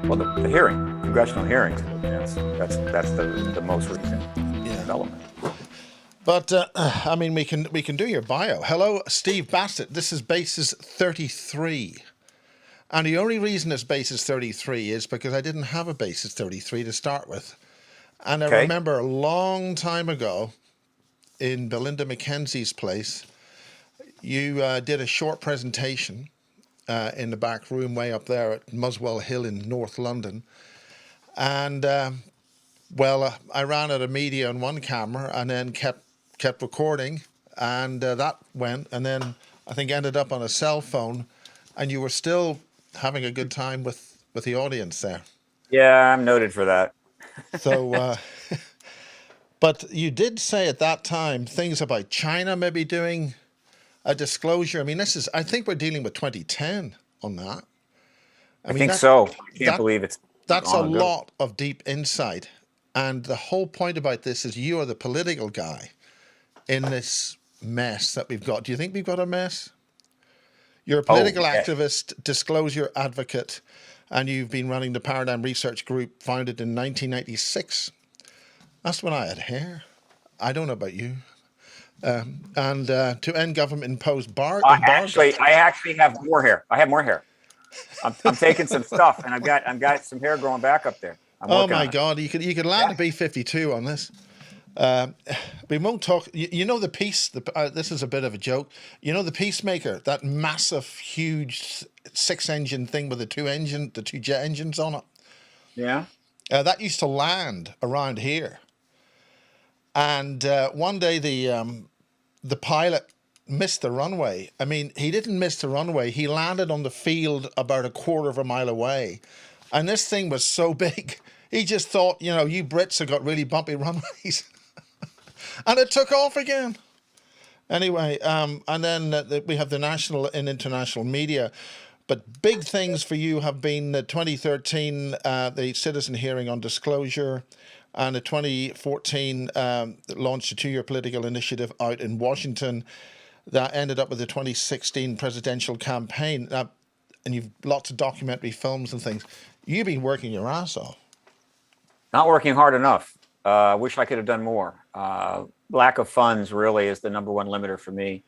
Well, the hearing, congressional hearings, that's the most recent development. But I mean, we can do your bio. Hello, Steve Bassett. This is Basis 33. And the only reason it's Basis 33 is because I didn't have a Basis 33 to start with. And I remember a long time ago in Belinda McKenzie's place, you did a short presentation in the back room way up there at Muswell Hill in North London. And, I ran out of media on one camera and then kept recording, and that went, and then I think ended up on a cell phone, and you were still having a good time with the audience there. Yeah, I'm noted for that. So, but you did say at that time things about China maybe doing a disclosure. I mean, I think we're dealing with 2010 on that. I think so. I can't believe it's that's a lot of deep insight. And the whole point about this is you are the political guy in this mess that we've got. Do you think we've got a mess? You're a political activist, disclosure advocate, and you've been running the Paradigm Research Group, founded in 1996. That's when I had hair. I don't know about you. And to end government-imposed embargo. I actually have more hair. I have more hair. I'm taking some stuff, and I've got some hair growing back up there. Oh my God! You could land a B-52 on this. We won't talk. You know the piece. This is a bit of a joke. You know the Peacemaker, that massive, huge 6-engine thing with the two jet engines on it. Yeah. That used to land around here. And one day the pilot missed the runway. I mean, he didn't miss the runway. He landed on the field about a quarter of a mile away. And this thing was so big, he just thought, you Brits have got really bumpy runways. And it took off again. Anyway, and then we have the national and international media. But big things for you have been the 2013, the citizen hearing on disclosure, and the 2014 launched a 2-year political initiative out in Washington that ended up with the 2016 presidential campaign. And you've lots of documentary films and things. You've been working your ass off. Not working hard enough. Wish I could have done more. Lack of funds really is the number one limiter for me.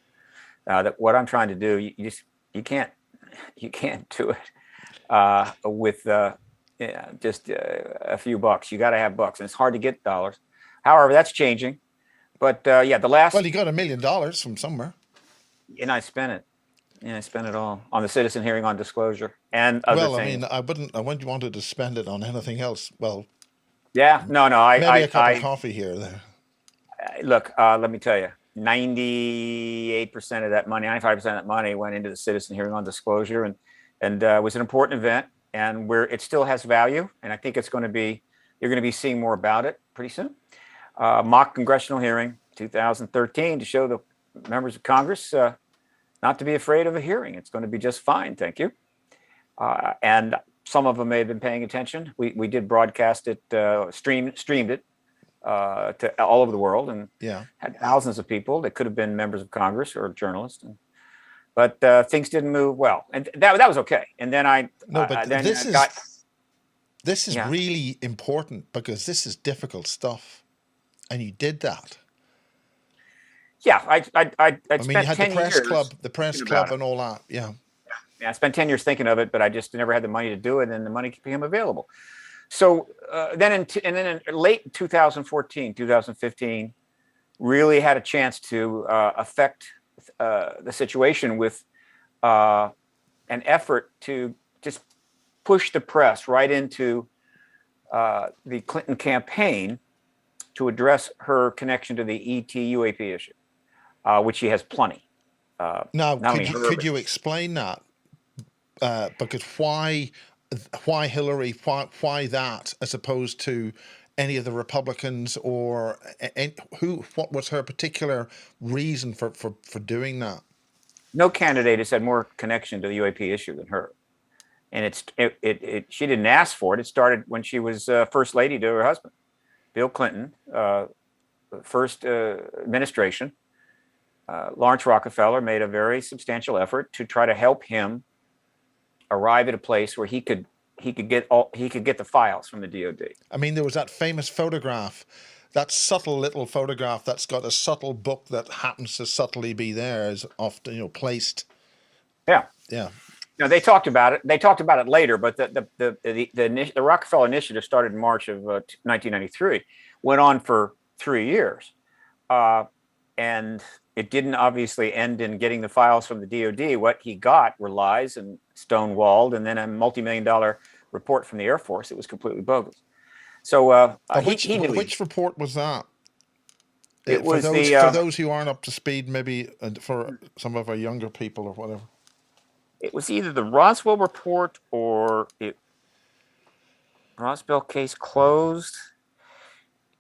What I'm trying to do, you can't do it with just a few bucks. You got to have bucks, and it's hard to get dollars. However, that's changing. But the last. Well, you got $1 million from somewhere. And I spent it. Yeah, I spent it all on the citizen hearing on disclosure and other things. I mean, I wouldn't wanted to spend it on anything else. Well, yeah, no. Maybe a cup of coffee here or there. Look, let me tell you, 98% of that money, 95% of that money went into the citizen hearing on disclosure, and it was an important event, and where it still has value, and I think you're going to be seeing more about it pretty soon. Mock congressional hearing, 2013, to show the members of Congress not to be afraid of a hearing. It's going to be just fine, thank you. And some of them may have been paying attention. We did broadcast it, streamed it to all over the world, and had thousands of people that could have been members of Congress or journalists. But things didn't move well, and that was okay. And then this is really important because this is difficult stuff, and you did that. Yeah, I mean, you had the press club, and all that. Yeah, I spent 10 years thinking of it, but I just never had the money to do it, and the money became available. So then in late 2014, 2015, really had a chance to affect the situation with an effort to just push the press right into the Clinton campaign to address her connection to the ET UAP issue, which she has plenty. Now, could you explain that? Because why Hillary? Why that, as opposed to any of the Republicans, or what was her particular reason for doing that? No candidate has had more connection to the UAP issue than her, and she didn't ask for it. It started when she was first lady to her husband, Bill Clinton, first administration. Lawrence Rockefeller made a very substantial effort to try to help him arrive at a place where he could he could get the files from the DOD. I mean, there was that famous photograph, that subtle little photograph that's got a subtle book that happens to subtly be there, is often, placed. Yeah. Yeah. No, they talked about it. They talked about it later, but the Rockefeller Initiative started in March of 1993, went on for 3 years, and it didn't obviously end in getting the files from the DOD. What he got were lies and stonewalled, and then a multi-million-dollar report from the Air Force. It was completely bogus. So he knew which report was that? It was for those who aren't up to speed, maybe for some of our younger people or whatever. It was either the Roswell report or Roswell case closed.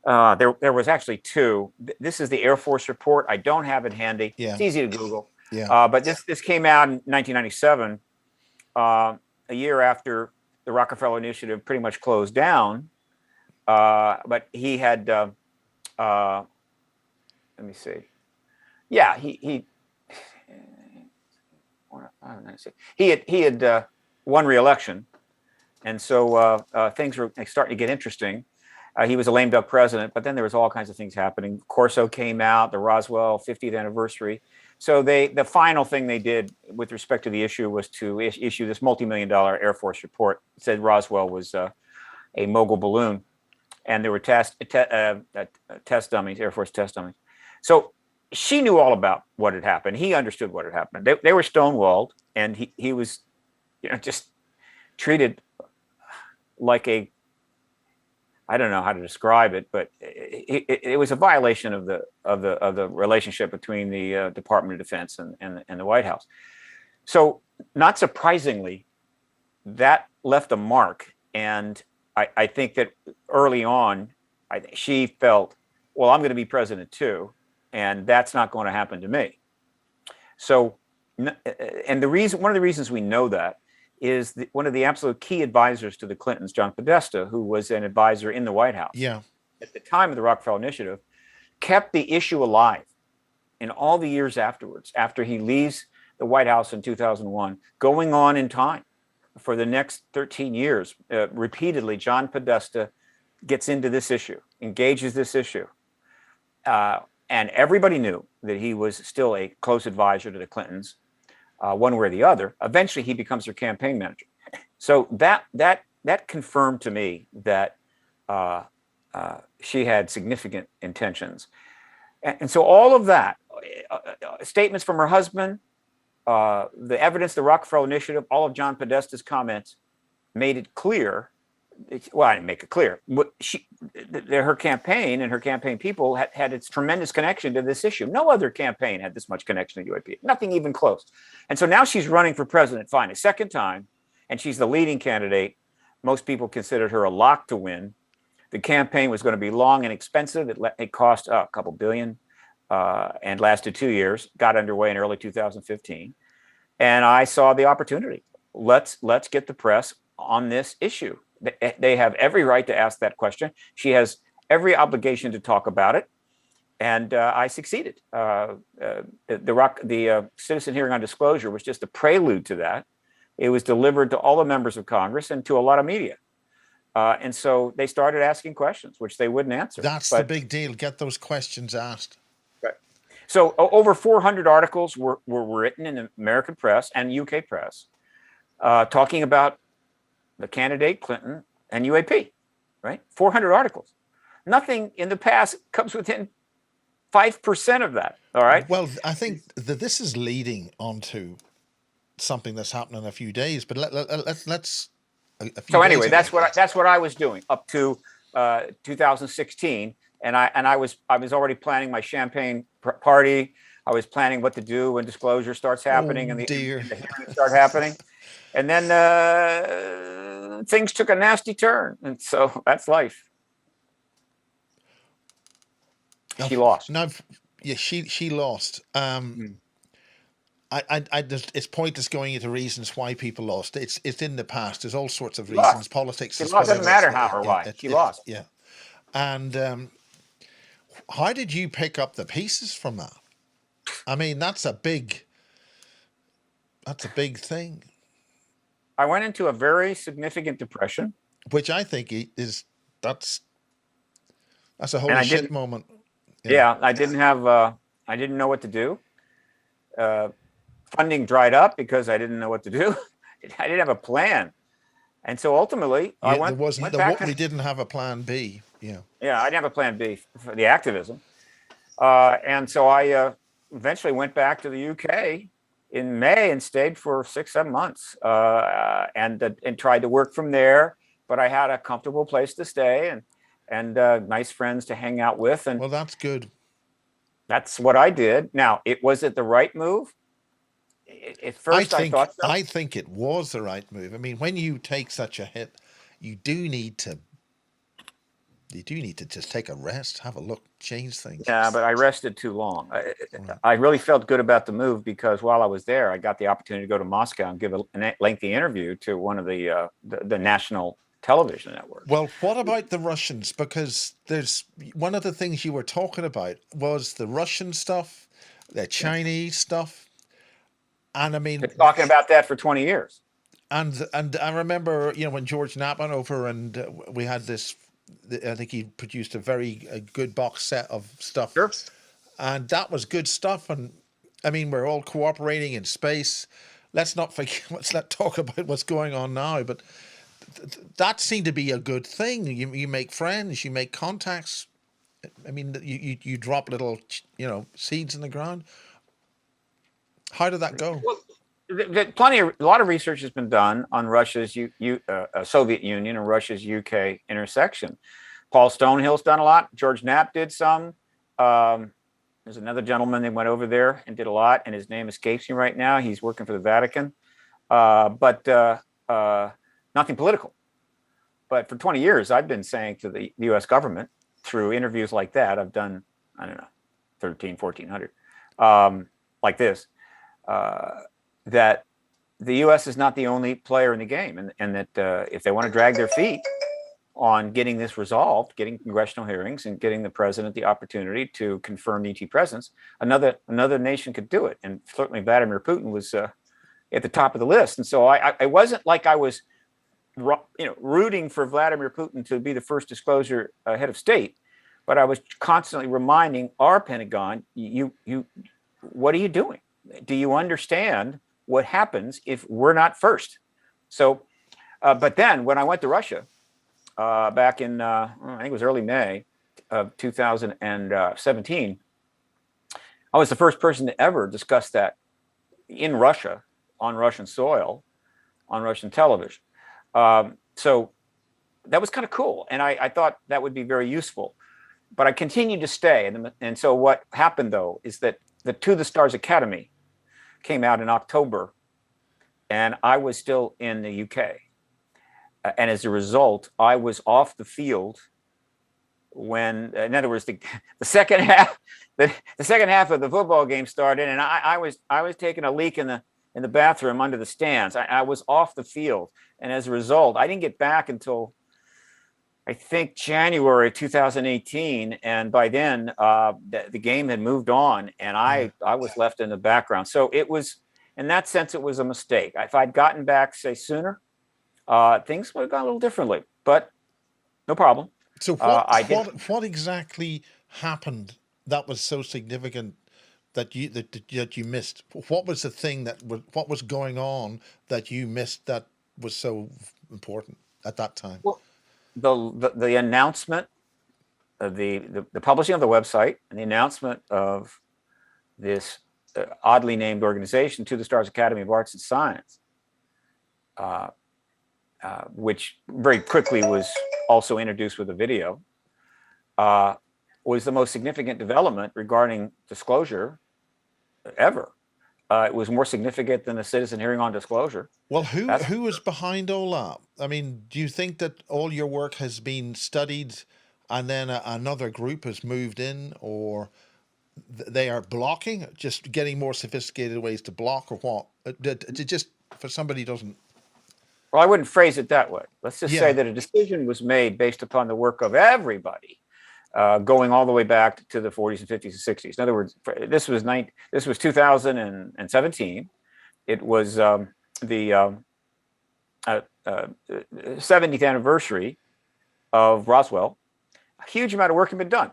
There was actually two. This is the Air Force report. I don't have it handy. Yeah. It's easy to Google. Yeah. But this came out in 1997, a year after the Rockefeller Initiative pretty much closed down. But he had, let me see. Yeah, he had won re-election, and so things were starting to get interesting. He was a lame duck president, but then there was all kinds of things happening. Corso came out, the Roswell 50th anniversary. So the final thing they did with respect to the issue was to issue this multi-million-dollar Air Force report. It said Roswell was a mogul balloon, and there were test dummies, Air Force test dummies. So she knew all about what had happened. He understood what had happened. They were stonewalled, and he was, just treated like I don't know how to describe it, but it was a violation of the relationship between the Department of Defense and the White House. So, not surprisingly, that left a mark, and I think that early on, she felt, well, I'm going to be president too, and that's not going to happen to me. So, and one of the reasons we know that is one of the absolute key advisors to the Clintons, John Podesta, who was an advisor in the White House at the time of the Rockefeller Initiative, kept the issue alive in all the years afterwards, after he leaves the White House in 2001, going on in time for the next 13 years. Repeatedly, John Podesta gets into this issue, engages this issue. And everybody knew that he was still a close advisor to the Clintons, one way or the other. Eventually, he becomes their campaign manager. So that confirmed to me that she had significant intentions. And so all of that, statements from her husband, the evidence, the Rockefeller Initiative, all of John Podesta's comments made it clear. Well, I didn't make it clear. Her campaign and her campaign people had its tremendous connection to this issue. No other campaign had this much connection to UAP, nothing even close. And so now she's running for president, fine, a second time, and she's the leading candidate. Most people considered her a lock to win. The campaign was going to be long and expensive. It cost a couple billion and lasted 2 years, got underway in early 2015. And I saw the opportunity. Let's get the press on this issue. They have every right to ask that question. She has every obligation to talk about it, and I succeeded. The citizen hearing on disclosure was just a prelude to that. It was delivered to all the members of Congress and to a lot of media, and so they started asking questions, which they wouldn't answer. That's the big deal. Get those questions asked. Right. So over 400 articles were written in the American press and UK press, talking about the candidate Clinton and UAP, right? 400 articles. Nothing in the past comes within 5% of that. All right. Well, I think that this is leading onto something that's happening in a few days. But let's. So anyway, that's what I was doing up to 2016, and I was already planning my champagne party. I was planning what to do when disclosure starts happening and the hearings start happening. And then things took a nasty turn, and so that's life. She lost. No, yeah, she lost. It's pointless going into reasons why people lost. It's in the past. There's all sorts of reasons. Politics. She lost. Doesn't matter how or why. She lost. Yeah. And how did you pick up the pieces from that? I mean, that's a big thing. I went into a very significant depression, which I think is that's a and holy I shit didn't. moment. Yeah. Yeah, I didn't have. I didn't know what to do. Uh, Funding dried up because I didn't know what to do. I didn't have a plan, and so ultimately, I Yeah, there wasn't went the back what to. we didn't have a plan B. Yeah. Yeah, I didn't have a plan B for the activism, and so I eventually went back to the UK in May and stayed for 6, 7 months, and tried to work from there. But I had a comfortable place to stay and nice friends to hang out with, and Well, that's good. that's what I did. Now, was it the right move? At first, I thought so. I think it was the right move. I mean, when you take such a hit, you do need to just take a rest, have a look, change things. Yeah, but I rested too long. Right. I really felt good about the move because while I was there, I got the opportunity to go to Moscow and give a lengthy interview to one of the national television networks. Well, what about the Russians? Because there's one of the things you were talking about was the Russian stuff, the Chinese stuff, and I mean, Been talking about that for 20 years. and I remember, when George Knapp went over and we had this. I think he produced a good box set of stuff, Sure. and that was good stuff. And I mean, we're all cooperating in space. Let's not forget. Let's not talk about what's going on now. But that seemed to be a good thing. You make friends, you make contacts. I mean, you drop little seeds in the ground. How did that go? Well, a lot of research has been done on Russia's Soviet Union and Russia's UK intersection. Paul Stonehill's done a lot. George Knapp did some. There's another gentleman that went over there and did a lot, and his name escapes me right now. He's working for the Vatican, but nothing political. But for 20 years, I've been saying to the U.S. government through interviews like that, I've done, I don't know, 13, 1400, like this, that the U.S. is not the only player in the game, and that if they want to drag their feet on getting this resolved, getting congressional hearings and getting the president the opportunity to confirm ET presence, another nation could do it. And certainly Vladimir Putin was at the top of the list. And so I wasn't like I was rooting for Vladimir Putin to be the first disclosure head of state, but I was constantly reminding our Pentagon, what are you doing? Do you understand what happens if we're not first? So, but then when I went to Russia, back in, I think it was early May of 2017, I was the first person to ever discuss that in Russia, on Russian soil, on Russian television. So that was kind of cool. And I thought that would be very useful. But I continued to stay. And so what happened, though, is that the To the Stars Academy came out in October, and I was still in the UK. And as a result, I was off the field when, in other words, the second half, the second half of the football game started, and I was taking a leak in the bathroom under the stands. I was off the field, and as a result, I didn't get back until I think January 2018, and by then the game had moved on, and I was left in the background. So it was, in that sense, it was a mistake. If I'd gotten back, say, sooner, things would have gone a little differently, but no problem. So what exactly happened that was so significant that you missed? What was the thing what was going on that you missed that was so important at that time? Well, the announcement of the publishing of the website and the announcement of this oddly named organization, To the Stars Academy of Arts and Science, which very quickly was also introduced with a video, was the most significant development regarding disclosure ever. It was more significant than a citizen hearing on disclosure. Well, who is behind all that? I mean, do you think that all your work has been studied and then another group has moved in, or they are blocking, just getting more sophisticated ways to block, or what? Just for somebody who doesn't... Well, I wouldn't phrase it that way. Let's just say that a decision was made based upon the work of everybody, going all the way back to the 40s and 50s and 60s. In other words, this was 2017. It was the 70th anniversary of Roswell, a huge amount of work had been done.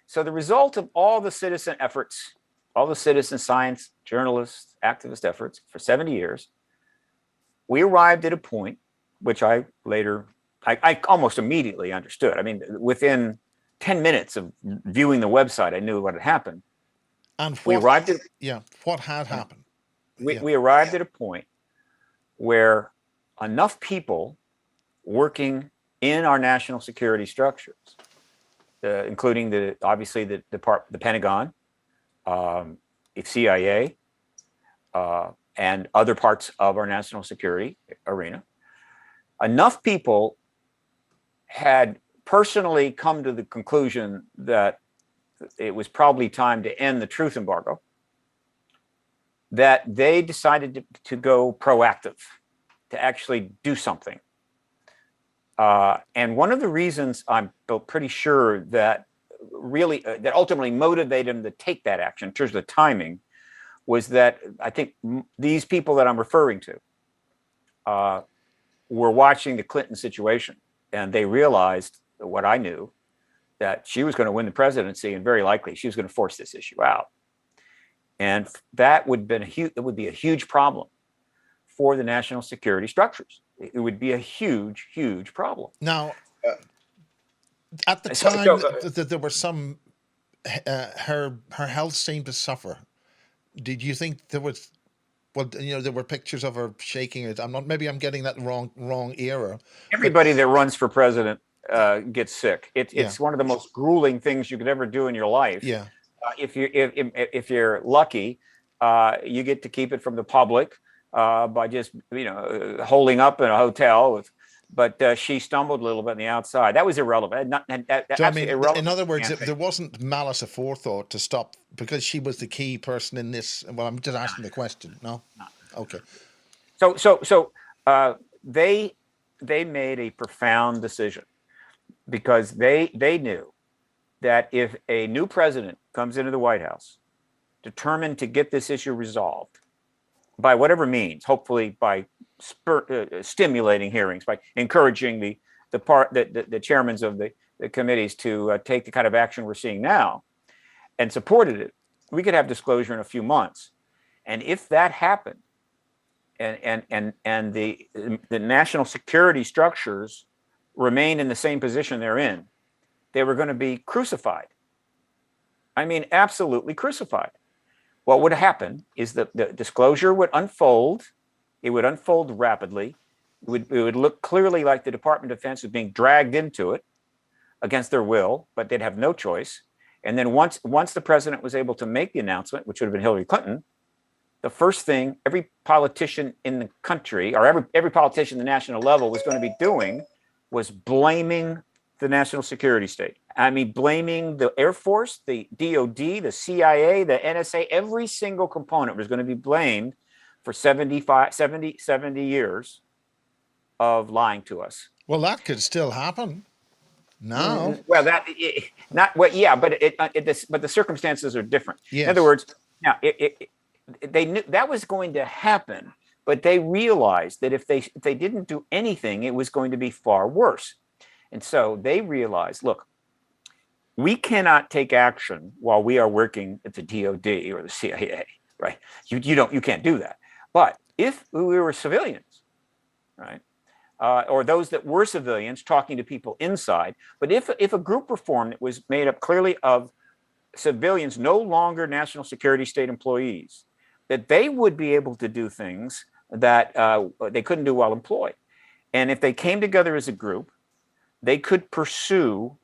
So the result of all the citizen efforts, all the citizen science, journalists, activist efforts for 70 years, we arrived at a point, which I almost immediately understood. I mean, within 10 minutes of viewing the website, I knew what had happened. And We arrived at what had happened? we arrived at a point where enough people working in our national security structures, including obviously the Pentagon, CIA, and other parts of our national security arena, enough people had personally come to the conclusion that it was probably time to end the truth embargo, that they decided to go proactive, to actually do something. And one of the reasons I'm pretty sure that that ultimately motivated them to take that action in terms of the timing was that I think these people that I'm referring to were watching the Clinton situation, and they realized what I knew, that she was going to win the presidency, and very likely she was going to force this issue out. And that would be a huge problem for the national security structures. It would be a huge, huge problem. Now, at the time, there were some. Her health seemed to suffer. Did you think there was? Well, there were pictures of her shaking it. Maybe I'm getting that wrong era. Everybody that runs for president gets sick. It's one of the most grueling things you could ever do in your life. Yeah. If you're lucky, you get to keep it from the public by just holding up in a hotel with. But she stumbled a little bit on the outside. That was irrelevant. So, I mean, irrelevant. In other words, there wasn't malice aforethought to stop because she was the key person in this. Well, I'm just asking the question. No? Okay. So they made a profound decision because they knew that if a new president comes into the White House determined to get this issue resolved by whatever means, hopefully by stimulating hearings, by encouraging the chairmen of the committees to take the kind of action we're seeing now, and supported it, we could have disclosure in a few months. And if that happened, and the national security structures remain in the same position they're in, they were going to be crucified. I mean, absolutely crucified. What would happen is that the disclosure would unfold. It would unfold rapidly. It would look clearly like the Department of Defense was being dragged into it against their will, but they'd have no choice. And then once the president was able to make the announcement, which would have been Hillary Clinton, the first thing every politician in the country, or every politician at the national level, was going to be doing was blaming the national security state. I mean, blaming the Air Force, the DOD, the CIA, the NSA, every single component was going to be blamed for 70 years of lying to us. Well, that could still happen. No. Well, but the circumstances are different. Yes. In other words, now they knew that was going to happen, but they realized that if they didn't do anything, it was going to be far worse. And so they realized, look, we cannot take action while we are working at the DOD or the CIA, right? You can't do that. But if we were civilians, right, or those that were civilians talking to people inside, but if a group were formed that was made up clearly of civilians, no longer national security state employees, that they would be able to do things that they couldn't do while employed. And if they came together as a group, they could pursue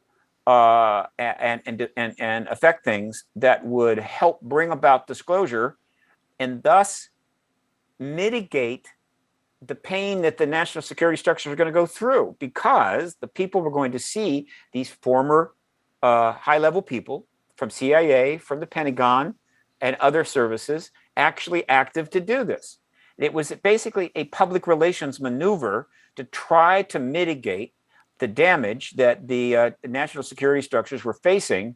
and affect things that would help bring about disclosure and thus mitigate the pain that the national security structures are going to go through, because the people were going to see these former high-level people from CIA, from the Pentagon, and other services actually active to do this. It was basically a public relations maneuver to try to mitigate the damage that the national security structures were facing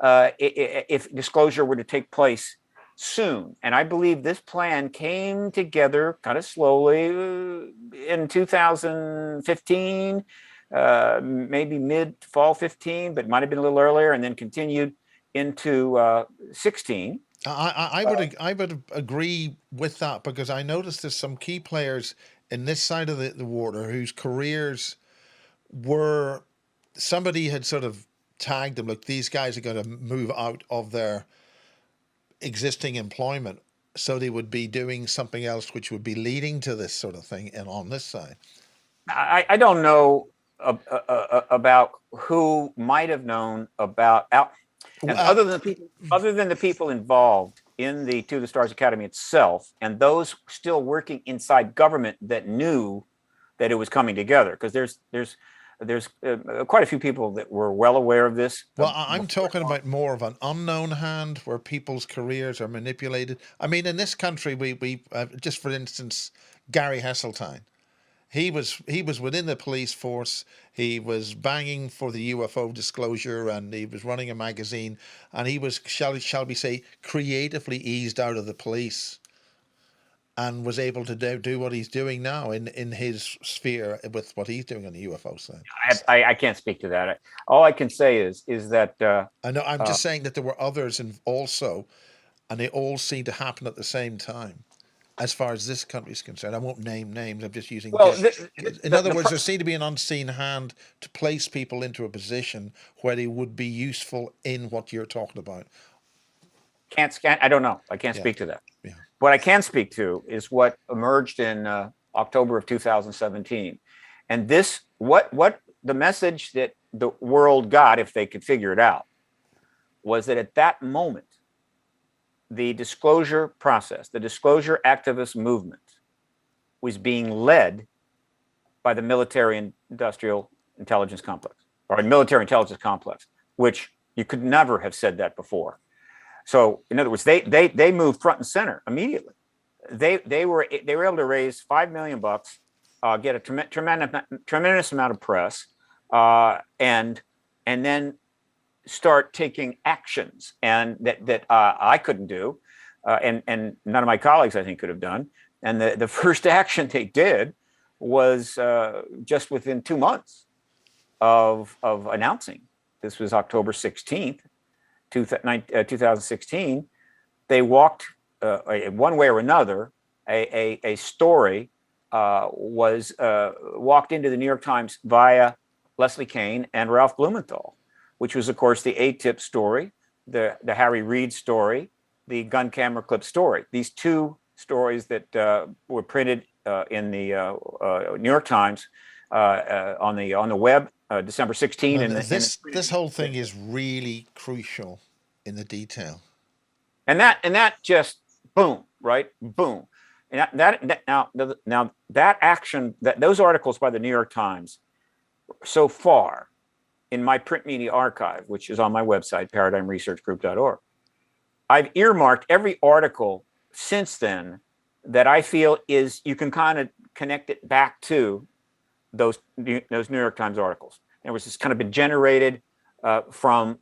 if disclosure were to take place soon. And I believe this plan came together kind of slowly in 2015, maybe mid fall 15, but might have been a little earlier, and then continued into 16. I would agree with that, because I noticed there's some key players in this side of the water whose careers were, somebody had sort of tagged them, look, these guys are going to move out of their existing employment, so they would be doing something else which would be leading to this sort of thing. And on this side, I don't know about who might have known about out. And other than the people involved in the To the Stars Academy itself, and those still working inside government that knew that it was coming together, because there's quite a few people that were well aware of this. Well, I'm talking about more of an unknown hand where people's careers are manipulated. I mean, in this country, we just for instance, Gary Heseltine. He was within the police force. He was banging for the UFO disclosure, and he was running a magazine, and he was, shall we say, creatively eased out of the police, and was able to do what he's doing now in his sphere with what he's doing on the UFO side. I can't speak to that. All I can say is that I know. I'm just saying that there were others also, and they all seem to happen at the same time. As far as this country is concerned, I won't name names. I'm just using. Well, in other words, there seemed to be an unseen hand to place people into a position where they would be useful in what you're talking about. I don't know. I can't speak to that. Yeah. What I can speak to is what emerged in October of 2017, and what the message that the world got, if they could figure it out, was that at that moment, the disclosure process, the disclosure activist movement, was being led by the military industrial intelligence complex, or military intelligence complex, which you could never have said that before. So in other words, they moved front and center immediately. They were able to raise $5 million, get a tremendous amount of press, and then start taking actions, and that I couldn't do, and none of my colleagues I think could have done. And the first action they did was just within 2 months of announcing. This was October 16th, 2016. They walked one way or another. A story was walked into the New York Times via Leslie Kean and Ralph Blumenthal, which was, of course, the ATIP story, the Harry Reid story, the gun camera clip story. These two stories that were printed in the New York Times on the web, December 16. And this whole thing is really crucial in the detail. And that just boom, right? Boom. And now that action, those articles by the New York Times, so far, in my print media archive, which is on my website, paradigmresearchgroup.org, I've earmarked every article since then that I feel is, you can kind of connect it back to those New York Times articles. And it was just kind of been generated from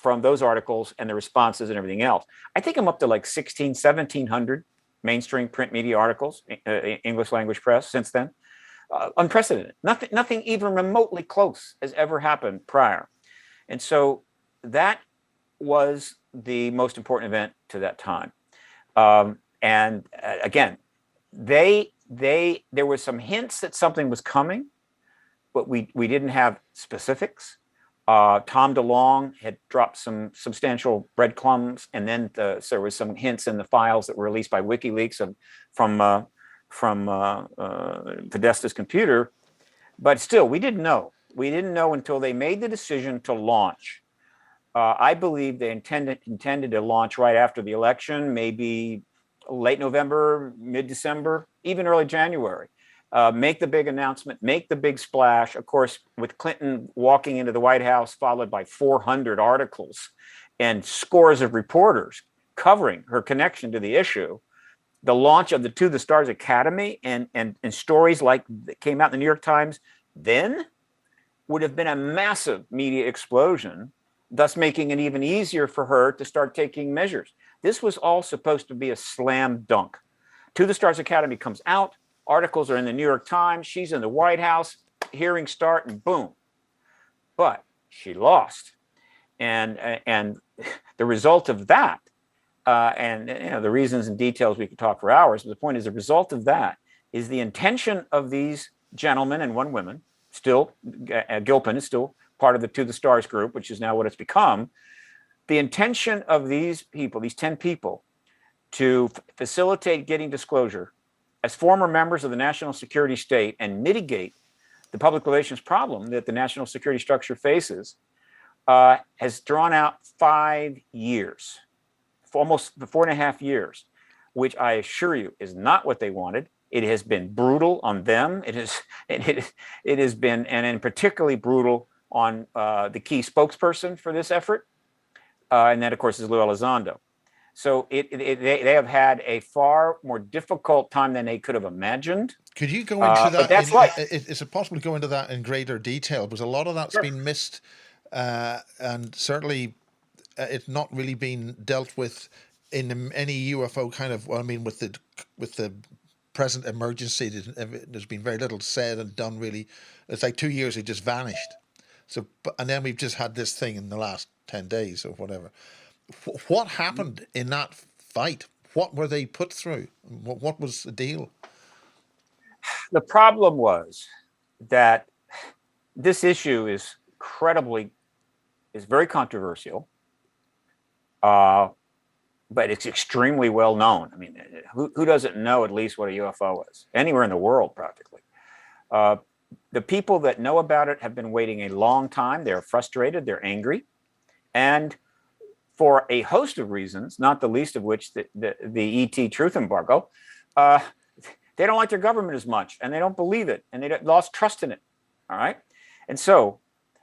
those articles and the responses and everything else. I think I'm up to like 1,700 mainstream print media articles, English language press since then. Unprecedented. Nothing even remotely close has ever happened prior. And so that was the most important event to that time. And again, there were some hints that something was coming, but we didn't have specifics. Tom DeLonge had dropped some substantial breadcrumbs, and then there was some hints in the files that were released by WikiLeaks from Podesta's computer, but still, we didn't know. We didn't know until they made the decision to launch. I believe they intended to launch right after the election, maybe late November, mid-December, even early January. Make the big announcement, make the big splash. Of course, with Clinton walking into the White House, followed by 400 articles and scores of reporters covering her connection to the issue. The launch of the To the Stars Academy and stories like that came out in the New York Times then would have been a massive media explosion, thus making it even easier for her to start taking measures. This was all supposed to be a slam dunk. To the Stars Academy comes out, articles are in the New York Times, she's in the White House, hearings start, and boom. But she lost. And the result of that, and the reasons and details we could talk for hours, but the point is the result of that is the intention of these gentlemen and one woman, still, Gilpin is still part of the To the Stars group, which is now what it's become. The intention of these people, these 10 people, to facilitate getting disclosure as former members of the national security state and mitigate the public relations problem that the national security structure faces, has drawn out 5 years, almost 4.5 years, which I assure you is not what they wanted. It has been brutal on them. It has been, and particularly brutal on the key spokesperson for this effort, and that, of course, is Lou Elizondo. So they have had a far more difficult time than they could have imagined. Could you go into that? But that's right. Is it possible to go into that in greater detail? Because a lot of that's been missed, and certainly it's not really been dealt with in any UFO kind of. Well, I mean, with the present emergency, there's been very little said and done. Really, it's like 2 years it just vanished. So, and then we've just had this thing in the last 10 days or whatever. What happened in that fight? What were they put through? What was the deal? The problem was that this issue is very controversial, but it's extremely well known. I mean, who doesn't know at least what a UFO is? Anywhere in the world, practically. The people that know about it have been waiting a long time. They're frustrated, they're angry, and for a host of reasons, not the least of which the ET truth embargo, they don't like their government as much, and they don't believe it, and they lost trust in it. All right, and so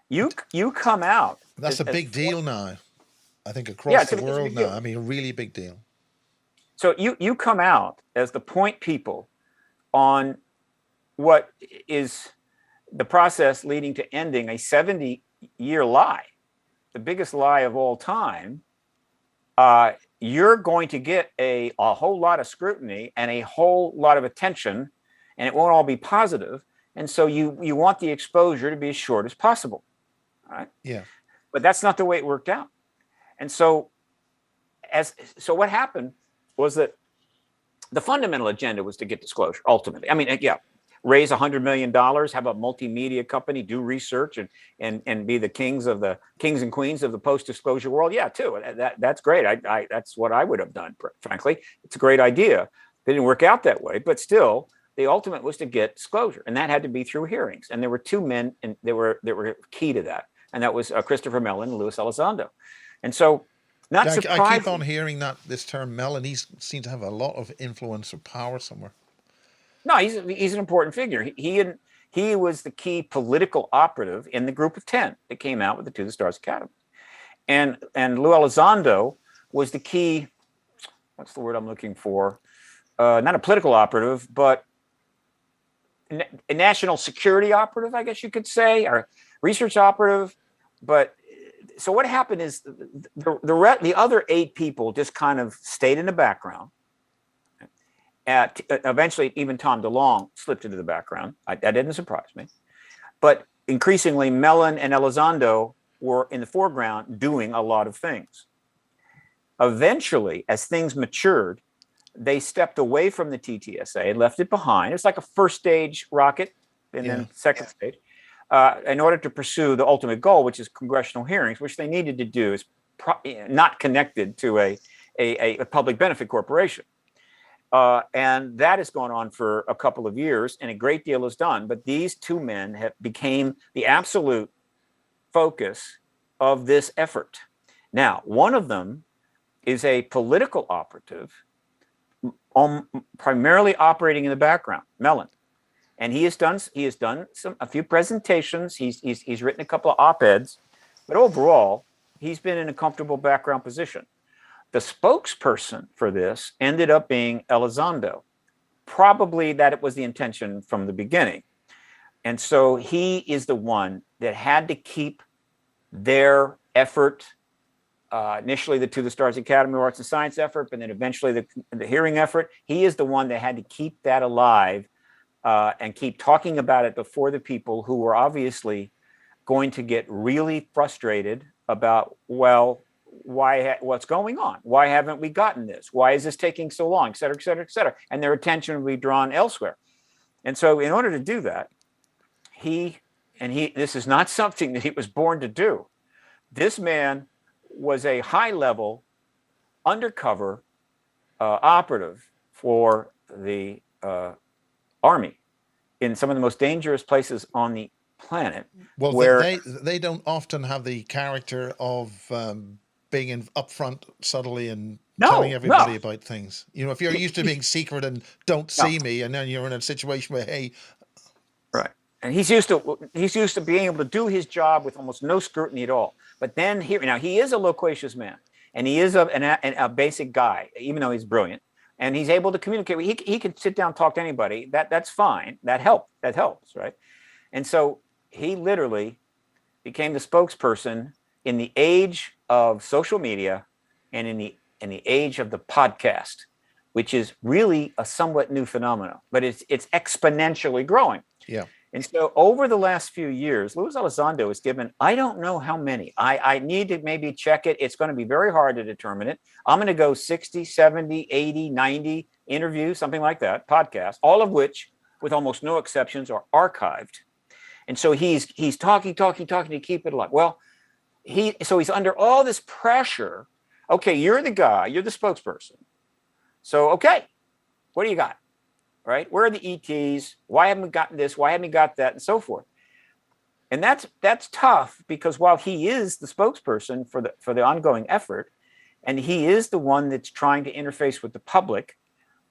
you come out. That's a big deal now. I think across the world now. I mean, a really big deal. So you come out as the point people on what is the process leading to ending a 70-year lie, the biggest lie of all time. You're going to get a whole lot of scrutiny and a whole lot of attention, and it won't all be positive. And so you want the exposure to be as short as possible. All right. Yeah. But that's not the way it worked out. And so what happened was that the fundamental agenda was to get disclosure ultimately. I mean, yeah, raise $100 million, have a multimedia company, do research and be the kings and queens of the post-disclosure world. Yeah, too. That's great. That's what I would have done, frankly. It's a great idea. It didn't work out that way, but still, the ultimate was to get disclosure, and that had to be through hearings. And there were two men and they were key to that, and that was Christopher Mellon and Louis Elizondo. And so, not surprising. I keep on hearing this term Mellon. He seems to have a lot of influence or power somewhere. No, he's an important figure. He was the key political operative in the group of 10 that came out with the To the Stars Academy, and Lou Elizondo was the key. What's the word I'm looking for? Not a political operative, but a national security operative, I guess you could say, or research operative. But so what happened is the other 8 people just kind of stayed in the background. Eventually, even Tom DeLonge slipped into the background. That didn't surprise me. But increasingly, Mellon and Elizondo were in the foreground doing a lot of things. Eventually, as things matured, they stepped away from the TTSA and left it behind. It's like a first stage rocket and then second stage, in order to pursue the ultimate goal, which is congressional hearings, which they needed to do is not connected to a public benefit corporation. And that has gone on for a couple of years, and a great deal is done. But these two men became the absolute focus of this effort. Now, one of them is a political operative, primarily operating in the background, Mellon, and he has done a few presentations. He's written a couple of op-eds, but overall, he's been in a comfortable background position. The spokesperson for this ended up being Elizondo. Probably that it was the intention from the beginning. And so he is the one that had to keep their effort initially the To the Stars Academy Arts and Science effort, but then eventually the hearing effort. He is the one that had to keep that alive and keep talking about it before the people who were obviously going to get really frustrated about, well, what's going on? Why haven't we gotten this? Why is this taking so long, et cetera, et cetera, et cetera? And their attention will be drawn elsewhere. And so in order to do that, this is not something that he was born to do. This man was a high-level undercover operative for the Army in some of the most dangerous places on the planet. Well, where they don't often have the character of being in upfront subtly and telling everybody about things. You know, if you're used to being secret and don't see me, and then you're in a situation where, hey, right, and he's used to being able to do his job with almost no scrutiny at all. But then he is a loquacious man, and he is a basic guy, even though he's brilliant, and he's able to communicate. He can sit down and talk to anybody. That's fine. That helps, right? And so he literally became the spokesperson in the age of social media and in the age of the podcast, which is really a somewhat new phenomenon, but it's exponentially growing. Yeah. And so over the last few years, Luis Elizondo has given, I don't know how many. I need to maybe check it. It's going to be very hard to determine it. I'm going to go 60, 70, 80, 90 interviews, something like that, podcasts, all of which, with almost no exceptions, are archived. And so he's talking to keep it alive. Well, he's under all this pressure. Okay, you're the guy, you're the spokesperson. So, okay, what do you got? Right? Where are the ETs? Why haven't we gotten this? Why haven't we got that? And so forth. And that's tough, because while he is the spokesperson for the ongoing effort, and he is the one that's trying to interface with the public,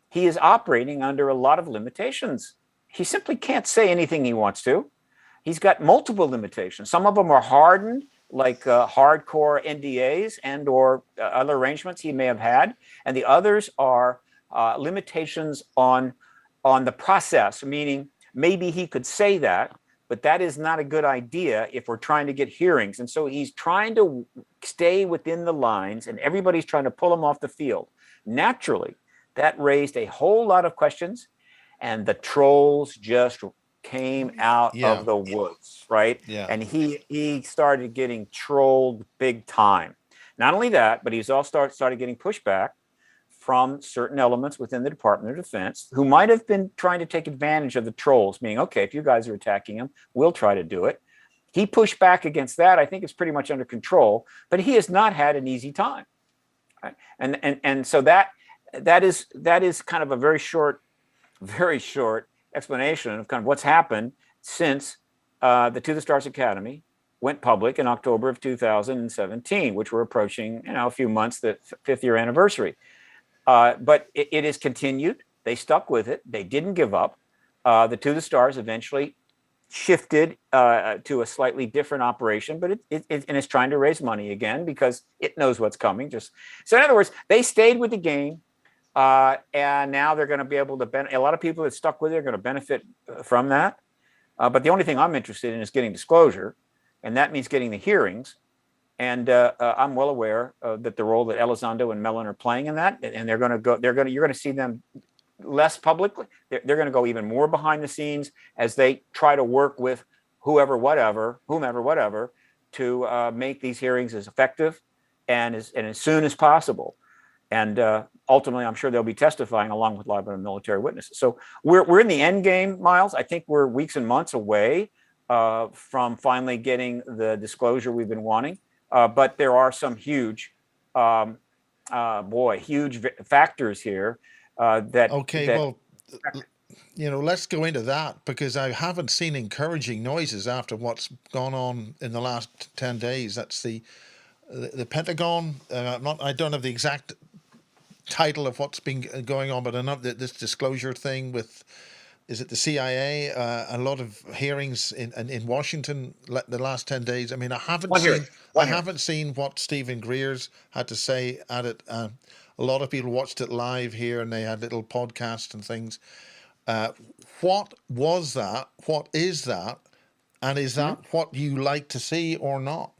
he is operating under a lot of limitations. He simply can't say anything he wants to. He's got multiple limitations. Some of them are hardened, like hardcore NDAs and or other arrangements he may have had. And the others are limitations on the process, meaning maybe he could say that, but that is not a good idea if we're trying to get hearings. And so he's trying to stay within the lines, and everybody's trying to pull him off the field. Naturally, that raised a whole lot of questions, and the trolls just came out of the woods, right? Yeah. And he started getting trolled big time. Not only that, but he's also started getting pushback from certain elements within the Department of Defense who might have been trying to take advantage of the trolls, meaning, okay, if you guys are attacking him, we'll try to do it. He pushed back against that. I think it's pretty much under control, but he has not had an easy time. Right? And so that is kind of a very short explanation of kind of what's happened since the To the Stars Academy went public in October of 2017, which we're approaching, a few months, the 5th year anniversary. But it is continued. They stuck with it. They didn't give up. The To the Stars eventually shifted to a slightly different operation, but it's trying to raise money again because it knows what's coming. So in other words, they stayed with the game, and now they're going to be able to a lot of people that stuck with it are going to benefit from that. But the only thing I'm interested in is getting disclosure, and that means getting the hearings. And I'm well aware that the role that Elizondo and Mellon are playing in that, and you're going to see them less publicly. They're going to go even more behind the scenes as they try to work with whomever, whatever, to make these hearings as effective and as soon as possible. And ultimately, I'm sure they'll be testifying along with live military witnesses. So we're in the end game, Miles. I think we're weeks and months away from finally getting the disclosure we've been wanting. But there are some huge factors here let's go into that, because I haven't seen encouraging noises after what's gone on in the last 10 days. That's the Pentagon. I don't have the exact title of what's been going on, but I know that this disclosure thing with, is it the CIA? A lot of hearings in Washington the last 10 days. I mean, I haven't seen what Stephen Greer's had to say at it. A lot of people watched it live here, and they had little podcasts and things. What was that? What is that? And is that what you like to see or not?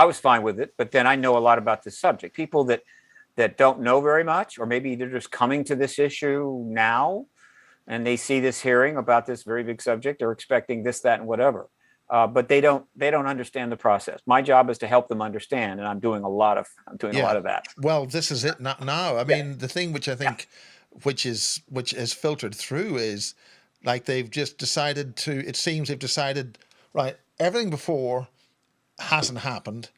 I was fine with it, but then I know a lot about this subject. People that don't know very much, or maybe they're just coming to this issue now, and they see this hearing about this very big subject, they're expecting this, that, and whatever. But they don't understand the process. My job is to help them understand, and I'm doing a lot of that. Well, this is it now. I mean, the thing which I think, which has filtered through is, like, they've just decided to. It seems they've decided, right, everything before hasn't happened.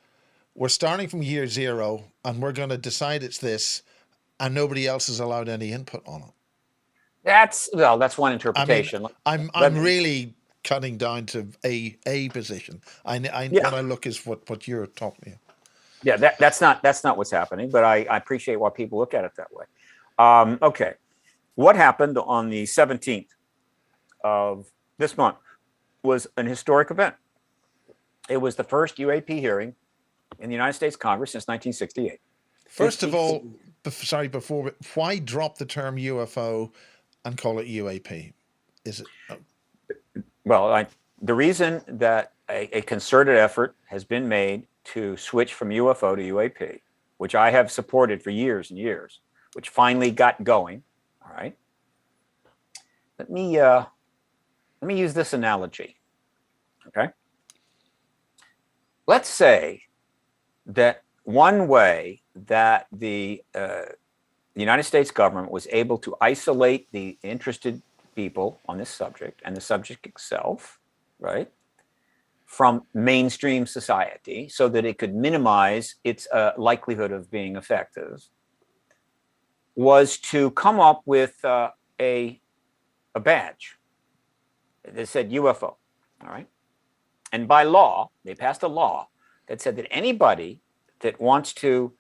We're starting from year zero, and we're going to decide it's this, and nobody else is allowed any input on it. That's one I mean, interpretation. I'm really cutting down to a position. What I look is what you're talking about. Yeah, that's not what's happening, but I appreciate why people look at it that way. Okay, what happened on the 17th of this month was an historic event. It was the first UAP hearing in the United States Congress since 1968. First of all, why drop the term UFO and call it UAP? Is it? Well, the reason that a concerted effort has been made to switch from UFO to UAP, which I have supported for years and years, which finally got going. All right. Let me use this analogy. Okay. Let's say that one way that the United States government was able to isolate the interested people on this subject and the subject itself, right, from mainstream society so that it could minimize its likelihood of being effective, was to come up with a badge that said UFO, all right? And by law, they passed a law that said that anybody that wants to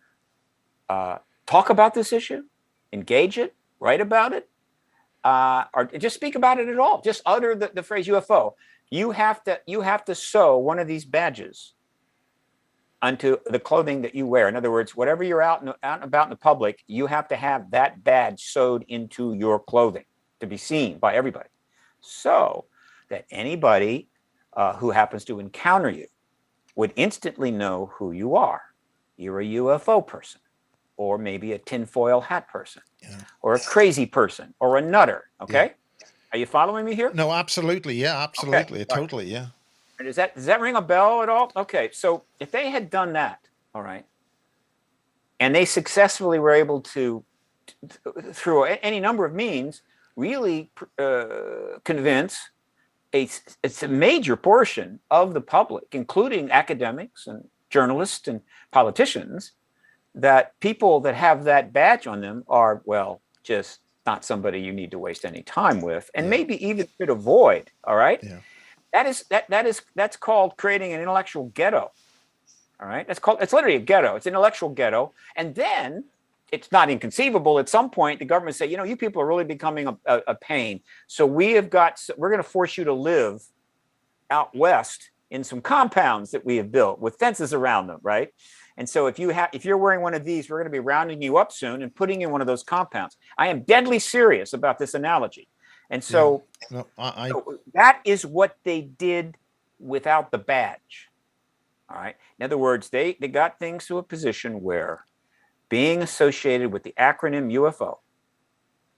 talk about this issue, engage it, write about it, or just speak about it at all, just utter the phrase UFO, you have to sew one of these badges onto the clothing that you wear. In other words, whatever you're out and about in the public, you have to have that badge sewed into your clothing to be seen by everybody, so that anybody who happens to encounter you would instantly know who you are. You're a UFO person, or maybe a tinfoil hat person, or a crazy person, or a nutter. Okay, are you following me here? No, absolutely, yeah, absolutely, okay. Totally, yeah. Does that ring a bell at all? Okay, so if they had done that, all right, and they successfully were able to, through any number of means, really convince it's a major portion of the public, including academics and journalists and politicians, that people that have that badge on them are, well, just not somebody you need to waste any time with, and maybe even should avoid. All right. Yeah. That's called creating an intellectual ghetto. All right. It's literally a ghetto. It's an intellectual ghetto. And then it's not inconceivable at some point the government say, you people are really becoming a pain. So we're going to force you to live out west in some compounds that we have built with fences around them, right? And so if you're wearing one of these, we're going to be rounding you up soon and putting you in one of those compounds. I am deadly serious about this analogy. And so, so that is what they did without the badge. All right. In other words, they got things to a position where being associated with the acronym UFO,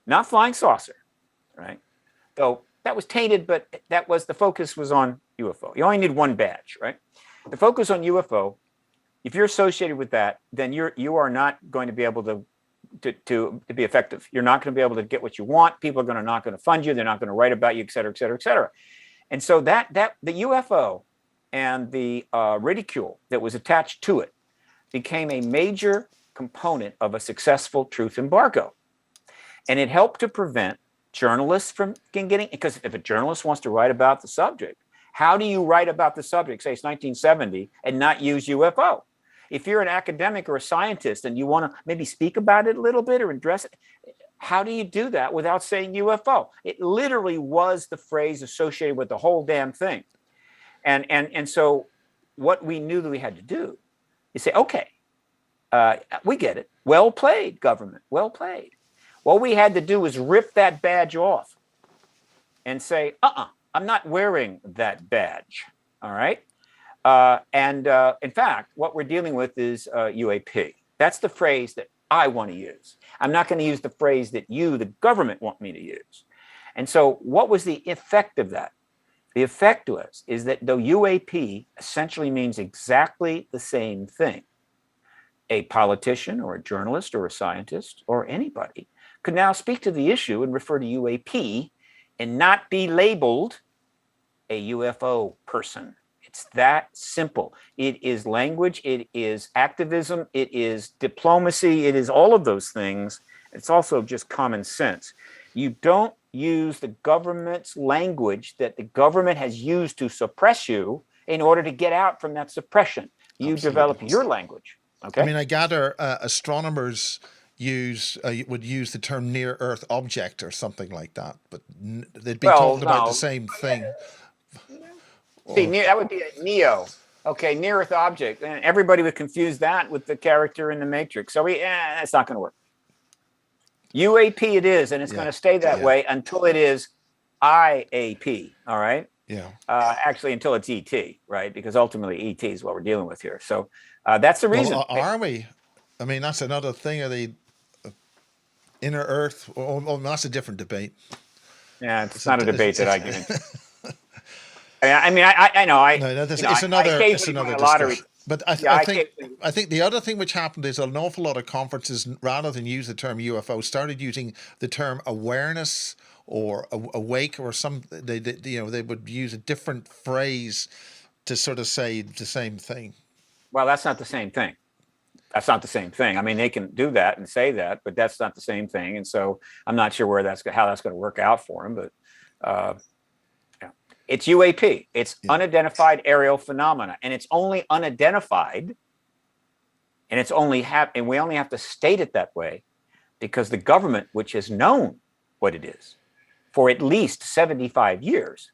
not flying saucer, right? Though that was tainted, but the focus was on UFO. You only need one badge, right? The focus on UFO. If you're associated with that, then you are not going to be able to be effective. You're not going to be able to get what you want. People are not going to fund you. They're not going to write about you, et cetera, et cetera, et cetera. And so that the UFO and the ridicule that was attached to it became a major component of a successful truth embargo. And it helped to prevent journalists from getting, because if a journalist wants to write about the subject, how do you write about the subject, say it's 1970, and not use UFO? If you're an academic or a scientist and you want to maybe speak about it a little bit or address it, how do you do that without saying UFO? It literally was the phrase associated with the whole damn thing. And so what we knew that we had to do is say, okay, we get it. Well played, government. Well played. What we had to do was rip that badge off and say, I'm not wearing that badge. All right. In fact, what we're dealing with is UAP. That's the phrase that I want to use. I'm not going to use the phrase that you, the government, want me to use. And so what was the effect of that? The effect is that though UAP essentially means exactly the same thing, a politician or a journalist or a scientist or anybody could now speak to the issue and refer to UAP and not be labeled a UFO person. It's that simple. It is language, it is activism, it is diplomacy, it is all of those things. It's also just common sense. You don't use the government's language that the government has used to suppress you in order to get out from that suppression. You Absolutely. develop your language. Okay. I mean, I gather astronomers would use the term near Earth object or something like that, but they'd be talking about the same thing. See, that would be a NEO. Okay, near Earth object, and everybody would confuse that with the character in the Matrix. So that's not going to work. UAP it is, and it's going to stay that way until it is IAP. All right. Yeah. Actually, until it's ET, right? Because ultimately ET is what we're dealing with here. So that's the reason. Well, are we? I mean, that's another thing of the inner Earth. Oh, that's a different debate. Yeah, it's not a debate that I get into. I mean, I know. It's another discussion. But I think the other thing which happened is an awful lot of conferences, rather than use the term UFO, started using the term awareness or awake or some. They would use a different phrase to sort of say the same thing. Well, that's not the same thing. That's not the same thing. I mean, they can do that and say that, but that's not the same thing. And so I'm not sure how that's going to work out for them. But it's UAP. It's unidentified aerial phenomena, and it's only unidentified, and we only have to state it that way because the government, which has known what it is for at least 75 years,